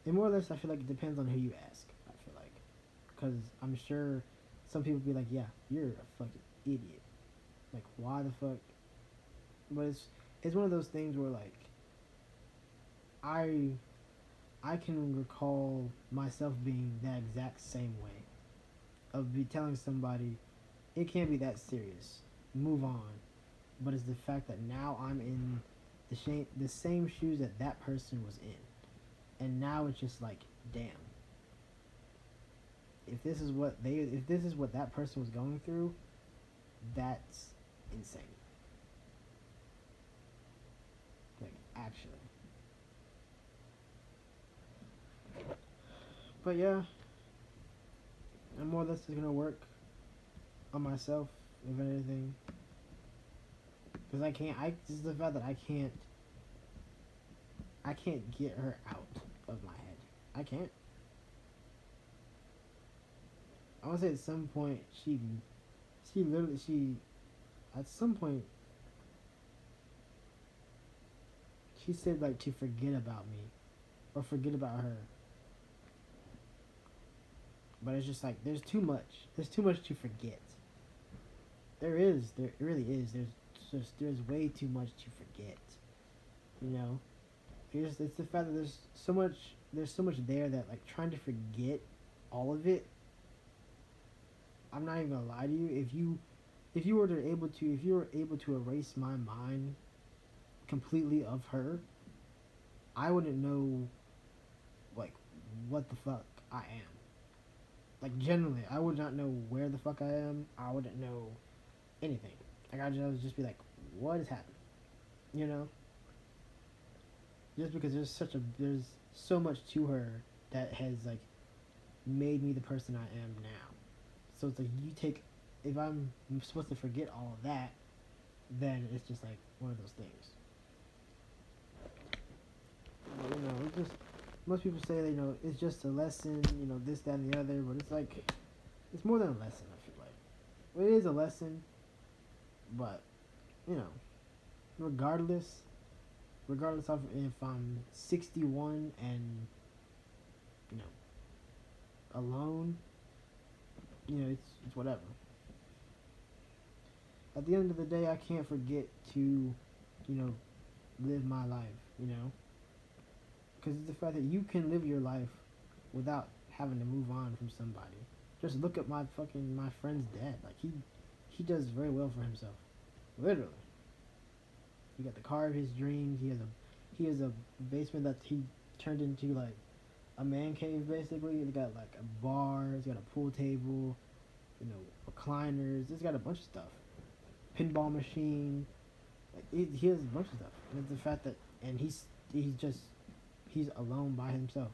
It more or less, I feel like it depends on who you ask. I feel like, because I'm sure some people be like, "Yeah, you're a fucking idiot." Like, why the fuck? But it's one of those things where like, I can recall myself being that exact same way, of be telling somebody, it can't be that serious, move on. But it's the fact that now I'm in the same shoes that that person was in, and now it's just like, damn, if this is what that person was going through, that's insane. Like, actually. But yeah, I'm more or less just gonna work on myself, if anything, because this is the fact that I can't get her out of my head. I can't. I want to say at some point she at some point she said like to forget about me or forget about her. But it's just like there's too much. There's too much to forget. There is. There really is. There's way too much to forget. You know, it's the fact that there's so much. There's so much there that like trying to forget all of it. I'm not even gonna lie to you. If you were able to if you were able to erase my mind completely of her, I wouldn't know like what the fuck I am. Like genuinely, I would not know where the fuck I am. I wouldn't know anything. Like I would just be like, what is happening? You know? Just because there's so much to her that has like made me the person I am now. So it's like you take if I'm supposed to forget all of that, then it's just like one of those things. But, you know, it's just most people say you know it's just a lesson, you know this, that, and the other, but it's like it's more than a lesson. I feel like well, it is a lesson, but you know, regardless, regardless of if I'm 61 and you know alone, you know it's whatever. At the end of the day, I can't forget to, you know, live my life. You know, because it's the fact that you can live your life without having to move on from somebody. Just look at my friend's dad. Like he does very well for himself. Literally. He got the car of his dreams. He has a basement that he turned into like a man cave basically. He's got like a bar, he's got a pool table, you know, recliners, he's got a bunch of stuff. Pinball machine. Like he has a bunch of stuff. And it's the fact that and he's alone by himself.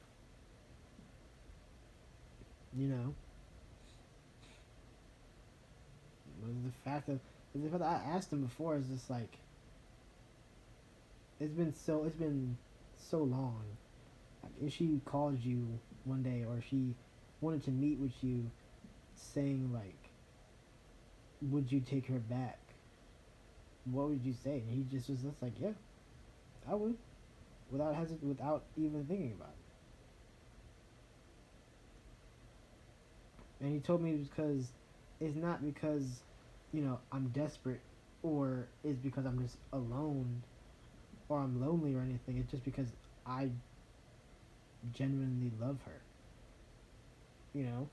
You know? The fact that I asked him before is just like it's been so long. Like if she called you one day or she wanted to meet with you saying like would you take her back? What would you say? And he just was like, yeah, I would, without even thinking about it. And he told me because it's not because, you know, I'm desperate or it's because I'm just alone or I'm lonely or anything. It's just because I genuinely love her. You know?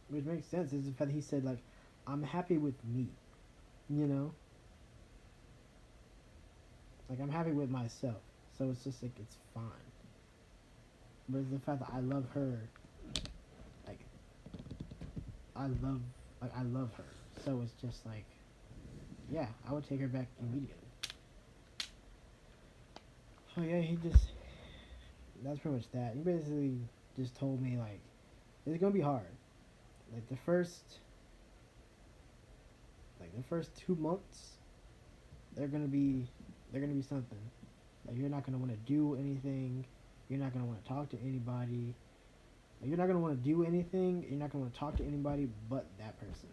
Which makes sense. Is the fact that he said like, I'm happy with me. You know? Like I'm happy with myself. So it's just like it's fine. But it's the fact that I love her like I love I love her. So it's just like yeah, I would take her back immediately. So yeah, that's pretty much that. He basically just told me like it's gonna be hard. Like the first 2 months they're gonna be something. Like you're not gonna want to do anything. You're not gonna want to talk to anybody. Like, you're not gonna want to do anything. You're not gonna want to talk to anybody but that person.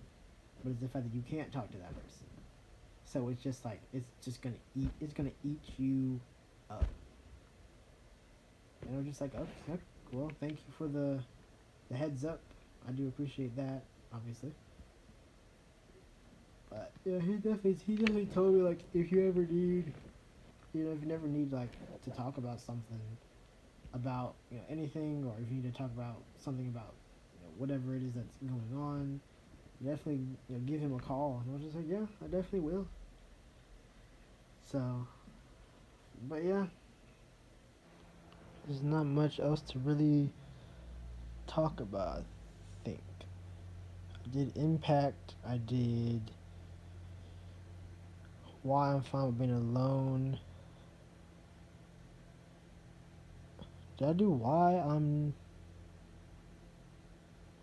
But it's the fact that you can't talk to that person. So it's just like it's just gonna eat. It's gonna eat you up. And I'm just like, okay, well, thank you for the heads up. I do appreciate that, obviously. But yeah, he definitely told me like if you ever need, you know, if you never need like to talk about something, about you know anything, or if you need to talk about something about you know, whatever it is that's going on, definitely you know give him a call. And I was just like, yeah, I definitely will. So, but yeah, there's not much else to really talk about. I think I did impact. I did why I'm fine with being alone. Did I do why I'm?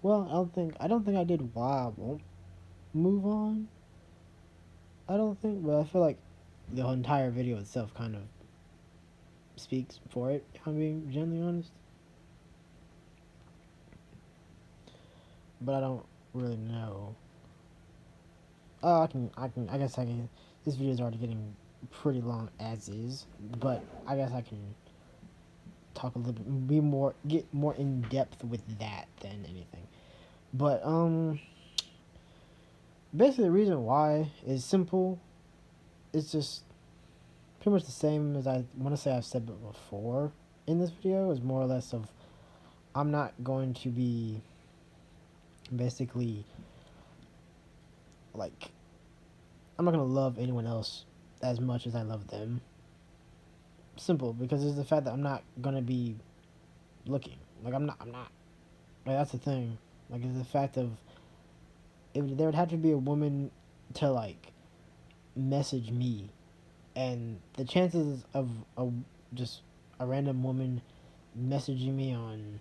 Well, I don't think I did why I won't move on. I don't think, but I feel like the entire video itself kind of speaks for it. If I'm being genuinely honest. but I don't really know. I guess I can. This video is already getting pretty long as is, but I guess I can talk a little bit, get more in depth with that than anything. But basically the reason why is simple. It's just pretty much the same as I want to say I've said before in this video. Is more or less of I'm not going to be basically like I'm not gonna love anyone else as much as I love them. Simple, because it's the fact that I'm not gonna be looking. Like I'm not. Like that's the thing. Like it's the fact of if there would have to be a woman to like message me, and the chances of a just a random woman messaging me on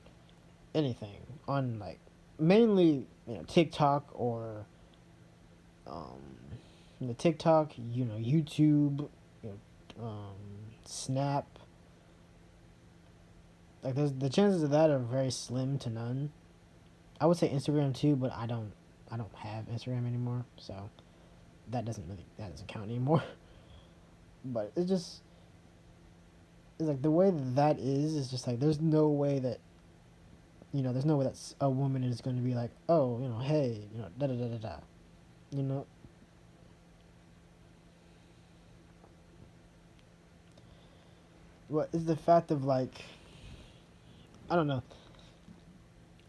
anything on like mainly TikTok or um TikTok, YouTube, Snap. Like there's the chances of that are very slim to none. I would say Instagram too, but I don't have Instagram anymore, so that doesn't count anymore. But it's like the way that is just like there's no way that there's no way that a woman is going to be like, oh, hey, da da da da da, you know. What is the fact of like, I don't know.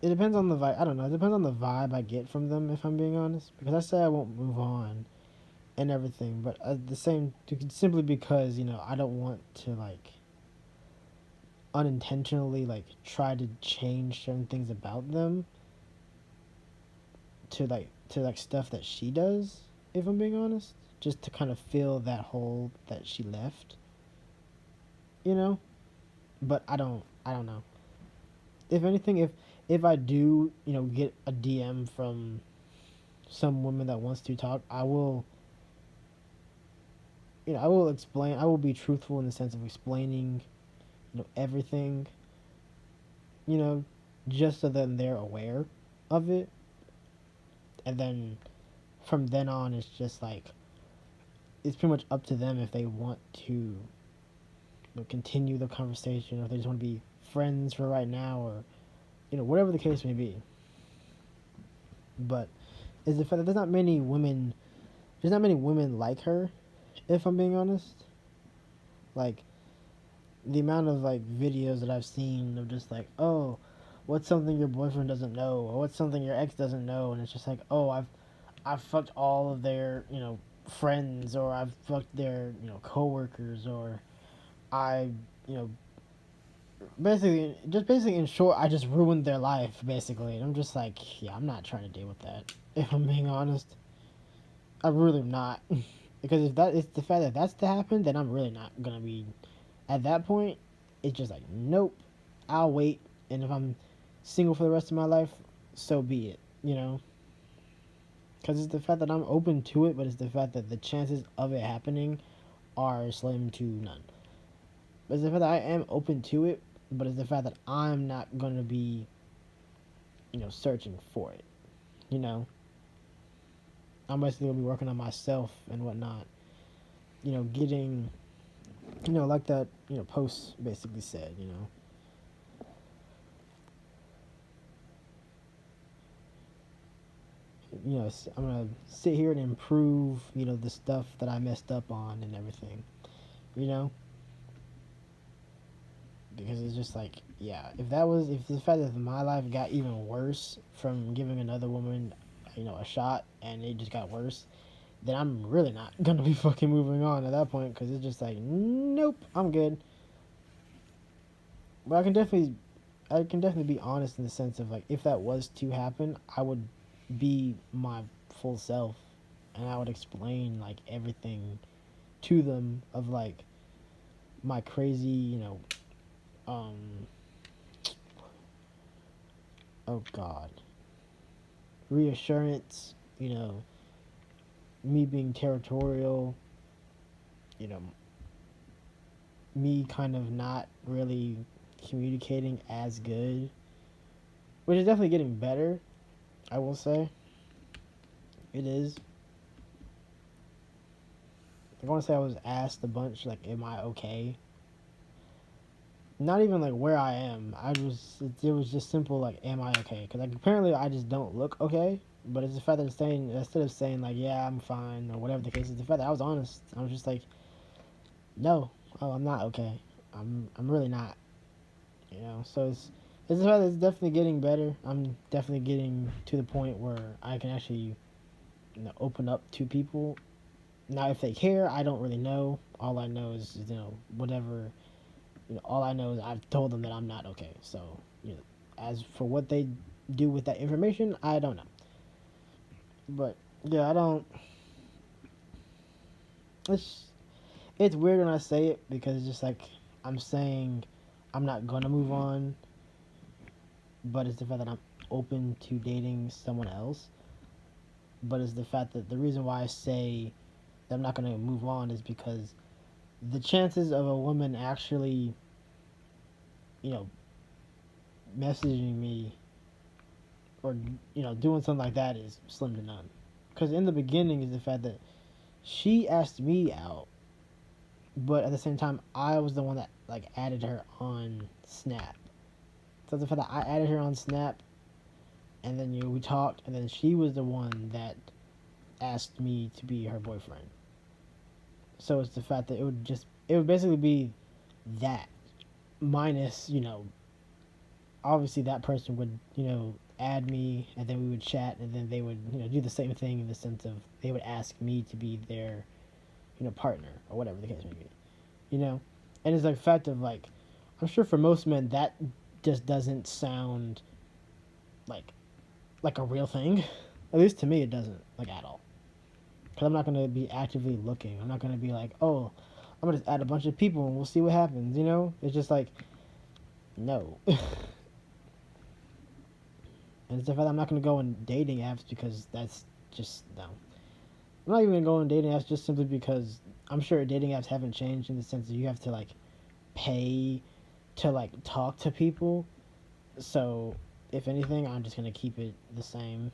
It depends on the vibe. I don't know. It depends on the vibe I get from them, if I'm being honest. Because I say I won't move on and everything, but at the same, simply because I don't want to like unintentionally like try to change certain things about them to like stuff that she does, if I'm being honest, just to kind of fill that hole that she left, you know. But I don't know. If anything, if I do get a DM from some woman that wants to talk, I will explain. I will be truthful in the sense of explaining everything, you know just so that they're aware of it. And then from then on, it's just like it's pretty much up to them if they want to continue the conversation, or if they just want to be friends for right now, or whatever the case may be. But is the fact that there's not many women like her, if I'm being honest. Like the amount of like videos that I've seen of just like, oh, what's something your boyfriend doesn't know, or what's something your ex doesn't know, and it's just like, oh, I've fucked all of their friends, or I've fucked their coworkers, or I you know basically in short, I just ruined their life basically. And I'm just like, yeah, I'm not trying to deal with that. If I'm being honest, I really am not. Because if that is the fact that that's to happen, then I'm really not gonna be at that point. It's just like, nope, I'll wait. And if I'm single for the rest of my life, so be it. Because it's the fact that I'm open to it, but it's the fact that the chances of it happening are slim to none. But it's the fact that I am open to it, but it's the fact that I'm not gonna be, searching for it. You know, I'm basically gonna be working on myself and whatnot. Getting, like that, post basically said. I'm gonna sit here and improve, the stuff that I messed up on and everything. You know, because it's just like, yeah, if the fact that my life got even worse from giving another woman a shot, and it just got worse, then I'm really not gonna be fucking moving on at that point, because it's just like, nope, I'm good. But I can definitely be honest in the sense of like, if that was to happen, I would be my full self, and I would explain like everything to them of like my crazy, um oh god, reassurance, me being territorial, you know, me kind of not really communicating as good, which is definitely getting better. I will say it is. I want to say I was asked a bunch, like, am I okay? Not even like where I am. It was just simple like, am I okay? Because like apparently I just don't look okay. But it's the fact that it's saying, instead of saying like, yeah, I'm fine or whatever the case is, the fact that I was honest. I was just like, no, oh, I'm not okay. I'm really not. You know. So it's the fact that it's definitely getting better. I'm definitely getting to the point where I can actually, open up to people. Now, if they care, I don't really know. All I know is, whatever. All I know is I've told them that I'm not okay. So, as for what they do with that information, I don't know. But yeah, I don't. It's it's weird when I say it because it's just like I'm saying I'm not gonna move on, but it's the fact that I'm open to dating someone else. But it's the fact that the reason why I say that I'm not gonna move on is because the chances of a woman actually, you know, messaging me or doing something like that is slim to none. Because in the beginning is the fact that she asked me out, but at the same time I was the one that like added her on Snap. So the fact that I added her on Snap, and then we talked, and then she was the one that asked me to be her boyfriend. So it's the fact that it would basically be that minus obviously that person would add me, and then we would chat, and then they would do the same thing in the sense of they would ask me to be their partner or whatever the case may be, you know and it's like the fact of like I'm sure for most men that just doesn't sound like a real thing. At least to me it doesn't, like, at all, because I'm not going to be actively looking. I'm not going to be like, oh, I'm going to just add a bunch of people and we'll see what happens. It's just like, no. And it's the fact that I'm not going to go on dating apps because that's just no. I'm not even going to go on dating apps just simply because I'm sure dating apps haven't changed in the sense that you have to like pay to like talk to people. So if anything, I'm just going to keep it the same.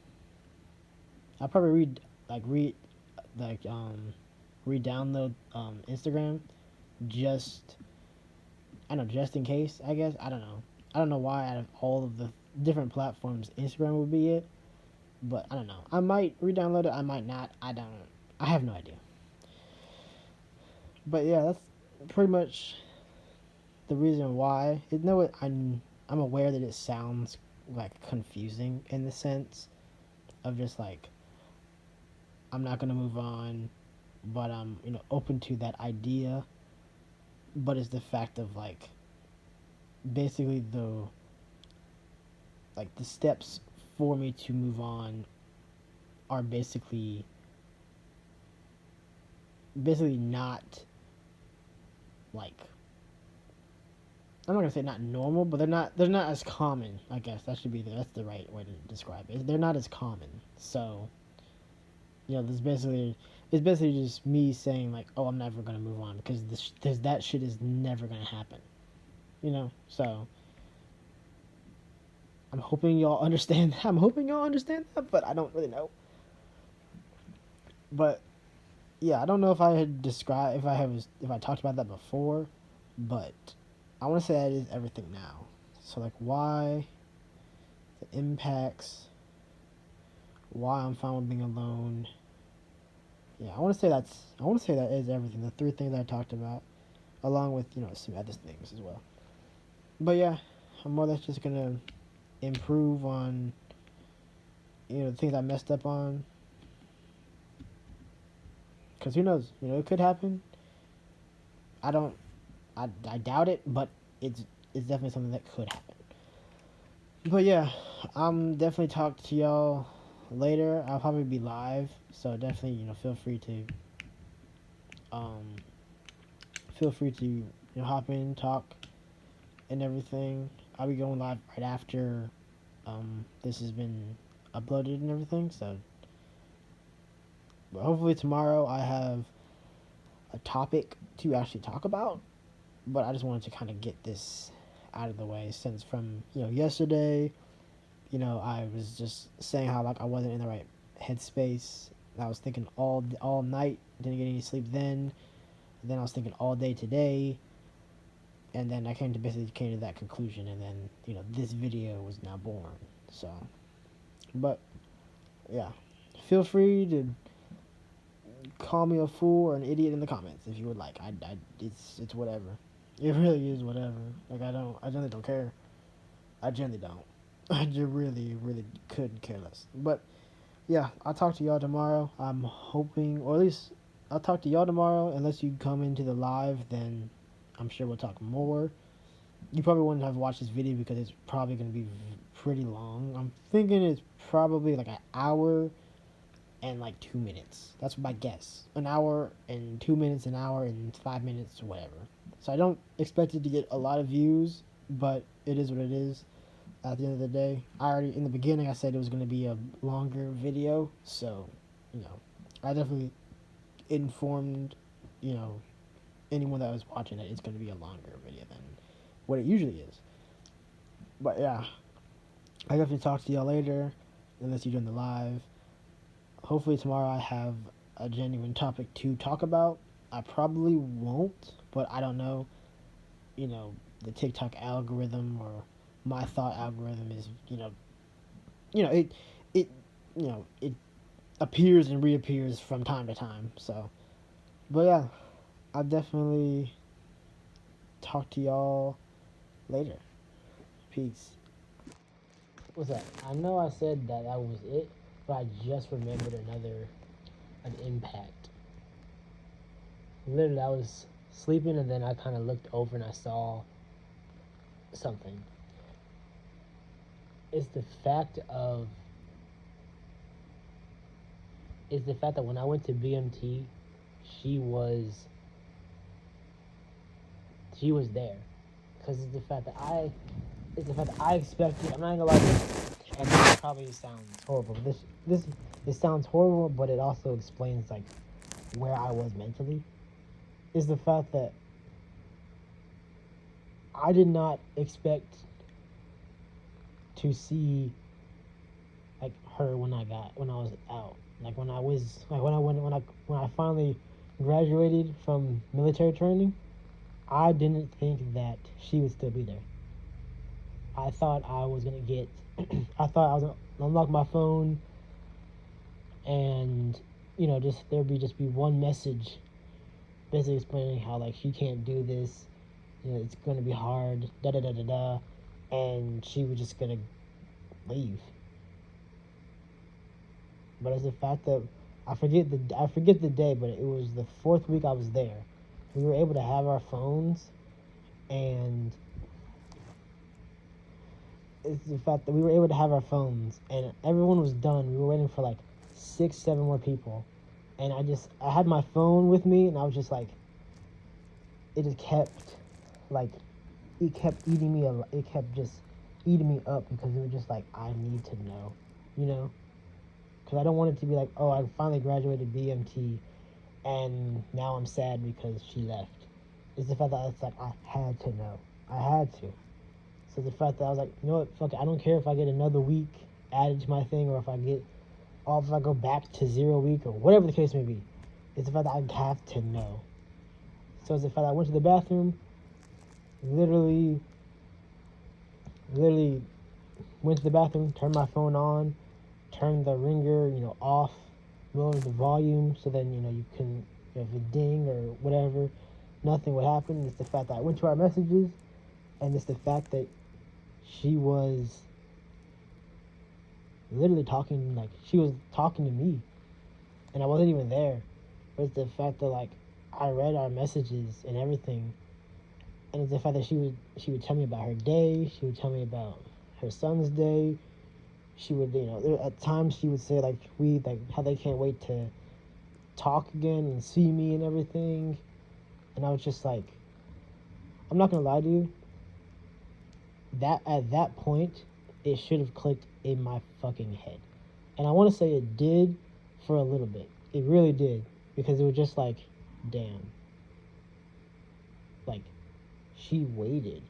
I'll probably like re-download Instagram just I don't know, just in case, I guess. I don't know. I don't know why out of all of the different platforms Instagram would be it, but I don't know. I might re-download it, I might not. I have no idea. But yeah, that's pretty much the reason why. You know what? I'm aware that it sounds like confusing in the sense of just like I'm not gonna move on, but I'm open to that idea. But it's the fact of like basically the steps for me to move on are basically not like I'm not gonna say not normal, but they're not as common. I guess that's the right way to describe it. They're not as common. So there's basically it's basically just me saying like, oh, I'm never gonna move on because that shit is never gonna happen. So I'm hoping y'all understand that. I'm hoping y'all understand that, but I don't really know. But yeah, I don't know if I had described if I talked about that before, but I want to say that is everything now. So like why the impacts, why I'm fine with being alone. Yeah, I want to say that is everything. The three things I talked about, along with some other things as well. But yeah, I'm more or less just gonna improve on the things I messed up on. Because who knows? It could happen. I don't. I doubt it, but it's definitely something that could happen. But yeah, I'm definitely talk to y'all later. I'll probably be live, so definitely feel free to um hop in, talk, and everything. I'll be going live right after this has been uploaded and everything. So, but hopefully tomorrow I have a topic to actually talk about. But I just wanted to kind of get this out of the way since from yesterday I was just saying how like I wasn't in the right headspace. I was thinking all night, didn't get any sleep then. And then I was thinking all day today, and then I came to that conclusion, and then this video was now born. So, but yeah, feel free to call me a fool or an idiot in the comments if you would like. It's whatever. It really is whatever. Like I generally don't care. I generally don't. I just really couldn't care less. But yeah, I'll talk to y'all tomorrow. I'm hoping, or at least I'll talk to y'all tomorrow. Unless you come into the live, then I'm sure we'll talk more. You probably wouldn't have watched this video because it's probably going to be pretty long. I'm thinking it's probably like an hour and like 2 minutes. That's my guess. An hour and 2 minutes, an hour and 5 minutes, whatever. So I don't expect it to get a lot of views, but it is what it is. At the end of the day, in the beginning I said it was going to be a longer video, so I definitely informed you know anyone that was watching that it's going to be a longer video than what it usually is. But yeah, I definitely talk to y'all later, unless you're doing the live. Hopefully tomorrow I have a genuine topic to talk about. I probably won't, but I don't know. The TikTok algorithm or my thought algorithm is it it appears and reappears from time to time. So, but yeah, I'll definitely talk to y'all later. Peace. What's that? I know I said that was it, but I just remembered an impact. Literally, I was sleeping and then I kind of looked over and I saw something. It's the fact of that when I went to BMT, she was there, because it's the fact that I expected. I'm not gonna lie to you, and this probably sounds horrible. This sounds horrible, but it also explains like where I was mentally. Is the fact that I did not expect to see like her when I was out. Like when I finally graduated from military training, I didn't think that she would still be there. I thought I was gonna get I thought I was gonna unlock my phone and just be one message basically explaining how like she can't do this, it's gonna be hard, da da da da da, and she was just gonna leave. But it's the fact that I forget the day, but it was the 4th week I was there. We were able to have our phones, and it's the fact that we were able to have our phones, and everyone was done. We were waiting for like 6-7 more people, and I had my phone with me, and I was just like, it just kept like it kept eating me it kept just eating me up, because it was just like, I need to know, because I don't want it to be like, oh, I finally graduated BMT and now I'm sad because she left. It's the fact that it's like, I had to know. I had to. So the fact that I was like, you know what, fuck it, I don't care if I get another week added to my thing, or if I go back to 0 week, or whatever the case may be. It's the fact that I have to know. So it's the fact that I went to the bathroom, literally went to the bathroom, turned my phone on, turned the ringer, off, lowered the volume so then, you can, if a ding or whatever, nothing would happen. It's the fact that I went to our messages, and it's the fact that she was literally talking, like, she was talking to me, and I wasn't even there. But it's the fact that, like, I read our messages and everything, and it's the fact that she would tell me about her day, she would tell me about her son's day. She would, at times she would say, like, how they can't wait to talk again and see me and everything. And I was just like, I'm not gonna lie to you, that at that point, it should have clicked in my fucking head. And I want to say it did for a little bit. It really did. Because it was just like, damn. Like, she waited.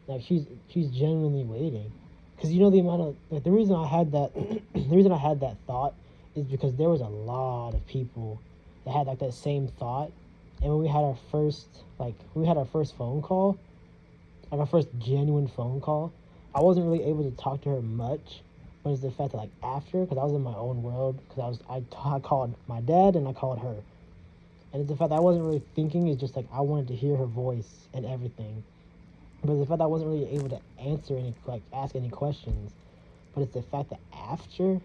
Like, she's genuinely waiting. because you know the amount of like the reason I had that the reason I had that thought is because there was a lot of people that had like that same thought, and when we had our first phone call, like our first genuine phone call, I wasn't really able to talk to her much. But it's the fact that like after, because I was in my own world, because I called my dad and I called her, and it's the fact that I wasn't really thinking. It's just like I wanted to hear her voice and everything. But it's the fact that I wasn't really able to answer any ask any questions. But it's the fact that after,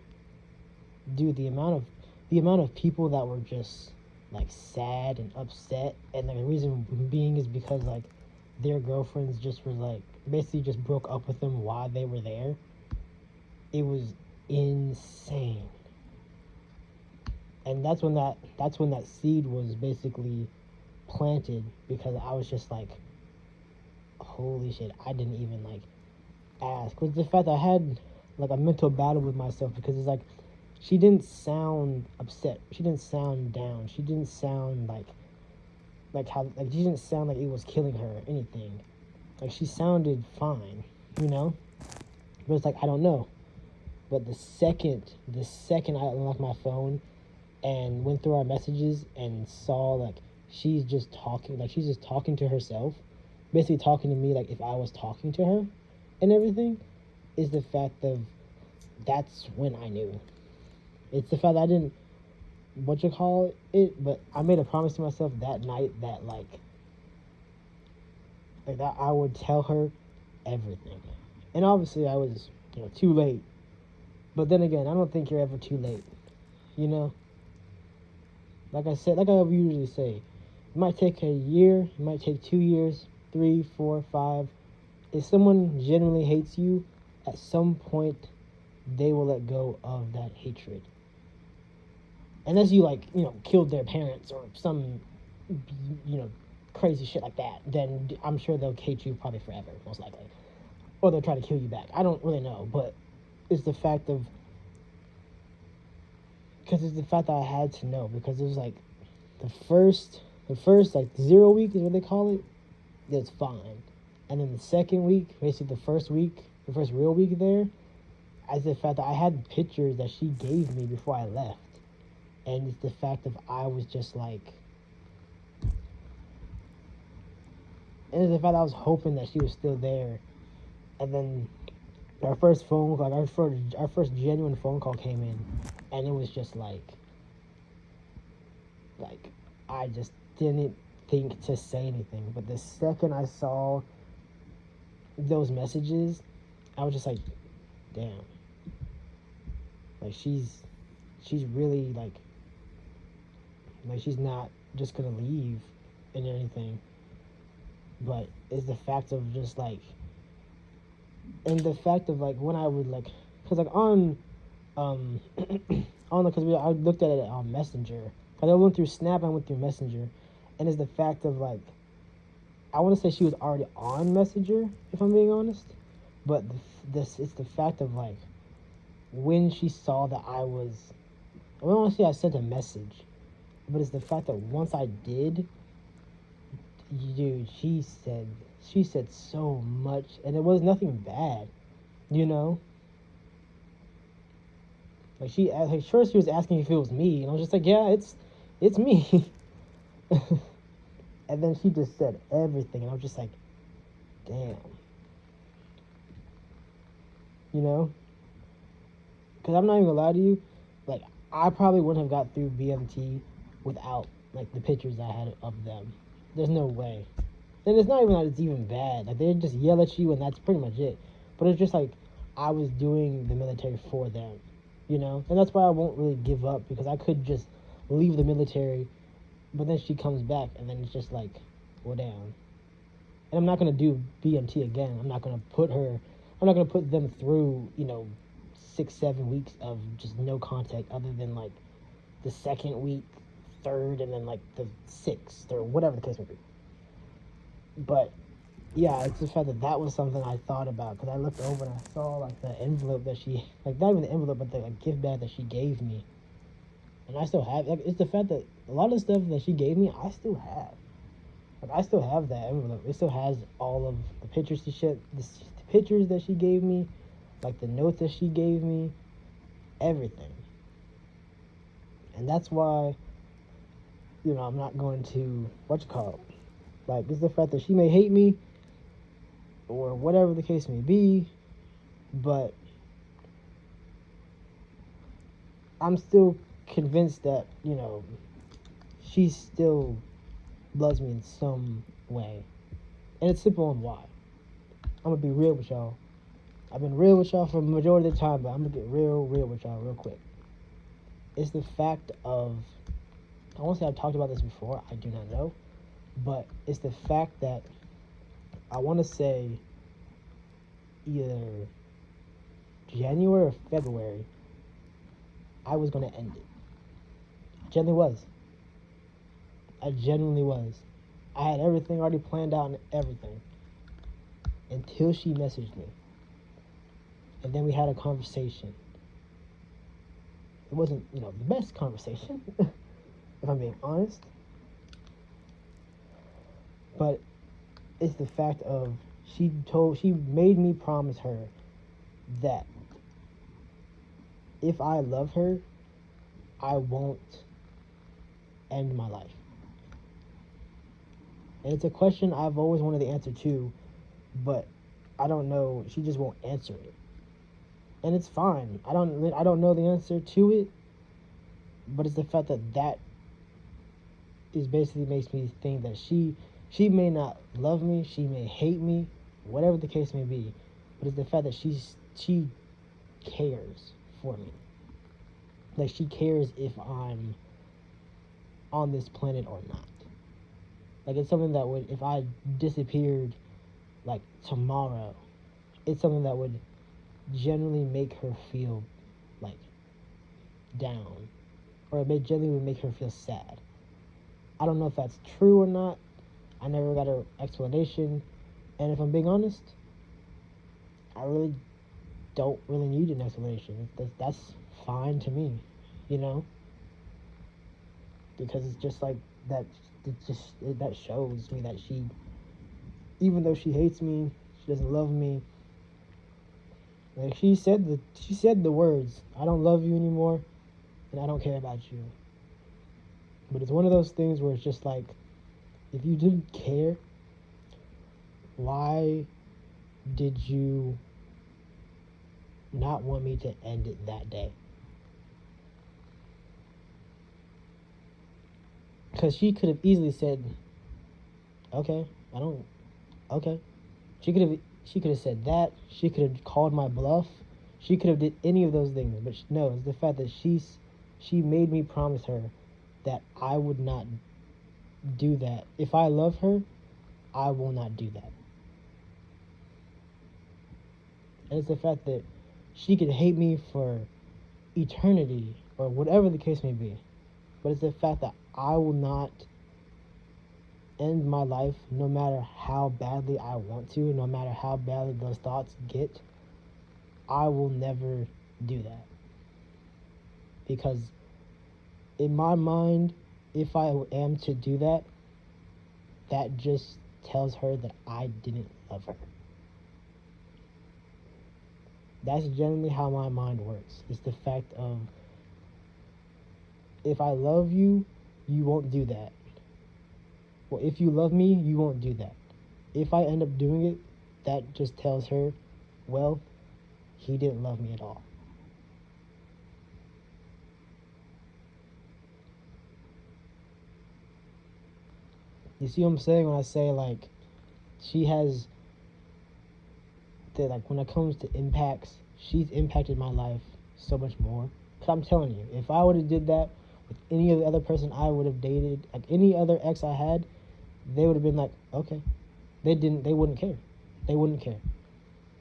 dude, the amount of people that were just like sad and upset, and the reason being is because like their girlfriends just were like basically just broke up with them while they were there. It was insane. And that's when that seed was basically planted, because I was just like, holy shit, I didn't even like ask. Was the fact that I had like a mental battle with myself, because it's like she didn't sound upset, she didn't sound down, she didn't sound like how like she didn't sound like it was killing her or anything. Like she sounded fine, you know. But it's like I don't know. But the second I unlocked my phone and went through our messages and saw like she's just talking to herself, basically talking to me like if I was talking to her and everything, is the fact of that's when I knew. It's the fact that I didn't what you call it, but I made a promise to myself that night that like that I would tell her everything. And obviously I was, too late. But then again, I don't think you're ever too late. You know? Like I said, like I usually say, it might take a year, it might take 2 years, 3, 4, 5. If someone genuinely hates you, at some point they will let go of that hatred. Unless you killed their parents or some you know crazy shit like that, then I'm sure they'll hate you probably forever, most likely, or they'll try to kill you back. I don't really know, but it's the fact of because it's the fact that I had to know, because it was like the first like 0 week is what they call it. It's fine, and then the second week, basically the first real week there, as the fact that I had pictures that she gave me before I left, and it's the fact of I was just like, and it's the fact that I was hoping that she was still there, and then our first phone, like our first genuine phone call came in, and it was just like I just didn't think to say anything. But the second I saw those messages, I was just like, damn, like she's really like she's not just gonna leave and anything. But it's the fact of just like, and the fact of like when I would like, cause like um on the, cause I looked at it on Messenger. Cause I went through Snap, I went through Messenger, and it's the fact of like, I want to say she was already on Messenger, if I'm being honest. But this it's the fact of like when she saw that I don't want to say I sent a message, but it's the fact that once I did, dude, she said so much, and it was nothing bad, you know. Like first she was asking if it was me, and I was just like, yeah, it's me. And then she just said everything, and I was just like, damn, you know. Because I'm not even gonna lie to you, like I probably wouldn't have got through BMT without like the pictures I had of them. There's no way. And it's not even that it's even bad. Like they just yell at you, and that's pretty much it. But it's just like I was doing the military for them, you know. And that's why I won't really give up, because I could just leave the military, but then she comes back, and then it's just like, well, damn. And I'm not gonna do BMT again. I'm not gonna put her. I'm not gonna put them through 6-7 weeks of just no contact, other than like the second week, third, and then like the sixth or whatever the case may be. But yeah, it's the fact that that was something I thought about, because I looked over and I saw like the envelope that she, like not even the envelope, but the like, gift bag that she gave me, and I still have. Like it's the fact that a lot of the stuff that she gave me, I still have. Like I still have that envelope. It still has all of the pictures the pictures that she gave me, like the notes that she gave me, everything. And that's why, I'm not going to, like, it's the fact that she may hate me or whatever the case may be, but I'm still convinced that, she still loves me in some way. And it's simple on why. I'm going to be real with y'all. I've been real with y'all for the majority of the time, but I'm going to get real with y'all real quick. It's the fact of, I won't say I've talked about this before, I do not know, but it's the fact that I want to say either January or February, I was going to end it. I genuinely was. I had everything already planned out and everything until she messaged me. And then we had a conversation. It wasn't, the best conversation, if I'm being honest. But it's the fact of she made me promise her that if I love her, I won't end my life. And it's a question I've always wanted the answer to, but I don't know, she just won't answer it. And it's fine. I don't know the answer to it, but it's the fact that is basically makes me think that she may not love me, she may hate me, whatever the case may be, but it's the fact that she cares for me. Like, she cares if I'm on this planet or not. Like, it's something that would, if I disappeared, like, tomorrow, it's something that would generally make her feel, like, down. Or it generally would make her feel sad. I don't know if that's true or not. I never got an explanation. And if I'm being honest, I really don't really need an explanation. That's fine to me, because it's just like that. That shows me that she, even though she hates me, she doesn't love me. Like, she said the words, "I don't love you anymore, and I don't care about you." But it's one of those things where it's just like, if you didn't care, why did you not want me to end it that day? Because she could have easily said, okay. She could have said that. She could have called my bluff. She could have did any of those things. But no, it's the fact that she made me promise her that I would not do that. If I love her, I will not do that. And it's the fact that she could hate me for eternity or whatever the case may be. But it's the fact that I will not end my life no matter how badly I want to, no matter how badly those thoughts get. I will never do that. Because in my mind, if I am to do that, that just tells her that I didn't love her. That's generally how my mind works. It's the fact of, if I love you, you won't do that. Well, if you love me, you won't do that. If I end up doing it, that just tells her, well, he didn't love me at all. You see what I'm saying when I say, like, she has, like, when it comes to impacts, she's impacted my life so much more. Because I'm telling you, if I would have did that with any of the other person I would have dated, like any other ex I had, they would have been like, okay. They wouldn't care. They wouldn't care.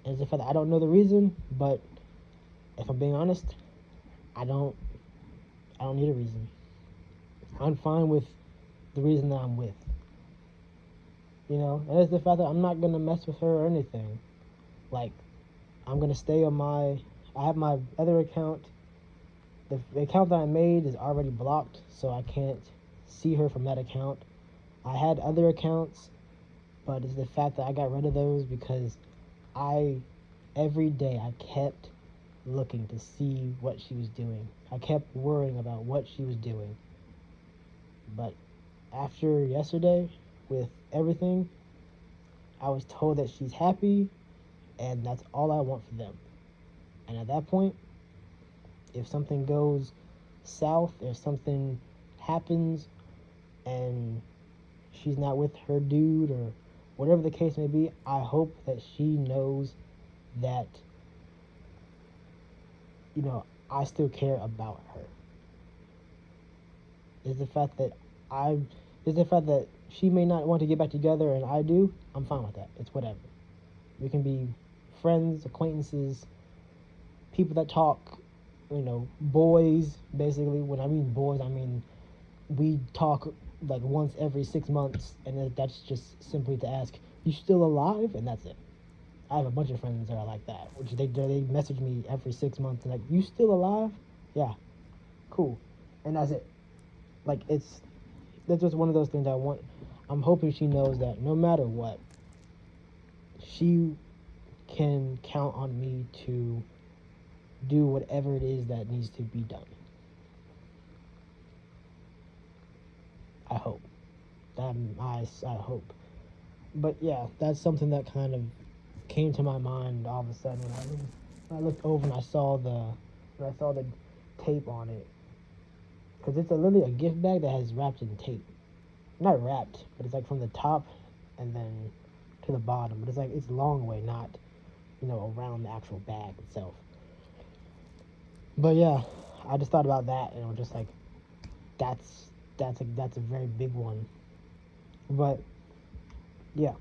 And it's the fact that I don't know the reason, but if I'm being honest, I don't need a reason. I'm fine with the reason that I'm with. And it's the fact that I'm not going to mess with her or anything. Like, I'm going to stay on I have my other account. The account that I made is already blocked, so I can't see her from that account. I had other accounts, but it's the fact that I got rid of those because I every day I kept looking to see what she was doing. I kept worrying about what she was doing. But after yesterday, with everything, I was told that she's happy, and that's all I want for them. And at that point, if something goes south, if something happens, and she's not with her dude, or whatever the case may be, I hope that she knows that, I still care about her. Is the fact that I, is the fact that she may not want to get back together and I do, I'm fine with that. It's whatever. We can be friends, acquaintances, people that talk, boys, basically. When I mean boys, I mean we talk like once every 6 months, and that's just simply to ask, you still alive? And that's it. I have a bunch of friends that are like that, which they message me every 6 months and like, you still alive? Yeah, cool, and that's it. Like that's just one of those things I want. I'm hoping she knows that no matter what, she can count on me to do whatever it is that needs to be done. I hope. I hope. But yeah, that's something that kind of came to my mind all of a sudden when I looked over and I saw the tape on it, because it's literally a gift bag that has wrapped in tape. Not wrapped, but it's like from the top and then to the bottom. But it's long way, not around the actual bag itself. But yeah, I just thought about that and it was just like, that's a very big one. But yeah.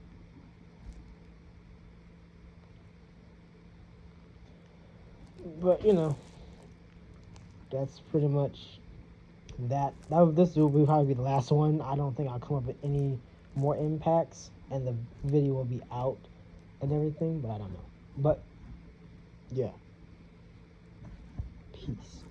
But that's pretty much that. This will probably be the last one. I don't think I'll come up with any more impacts, and the video will be out and everything. But I don't know. But yeah, peace.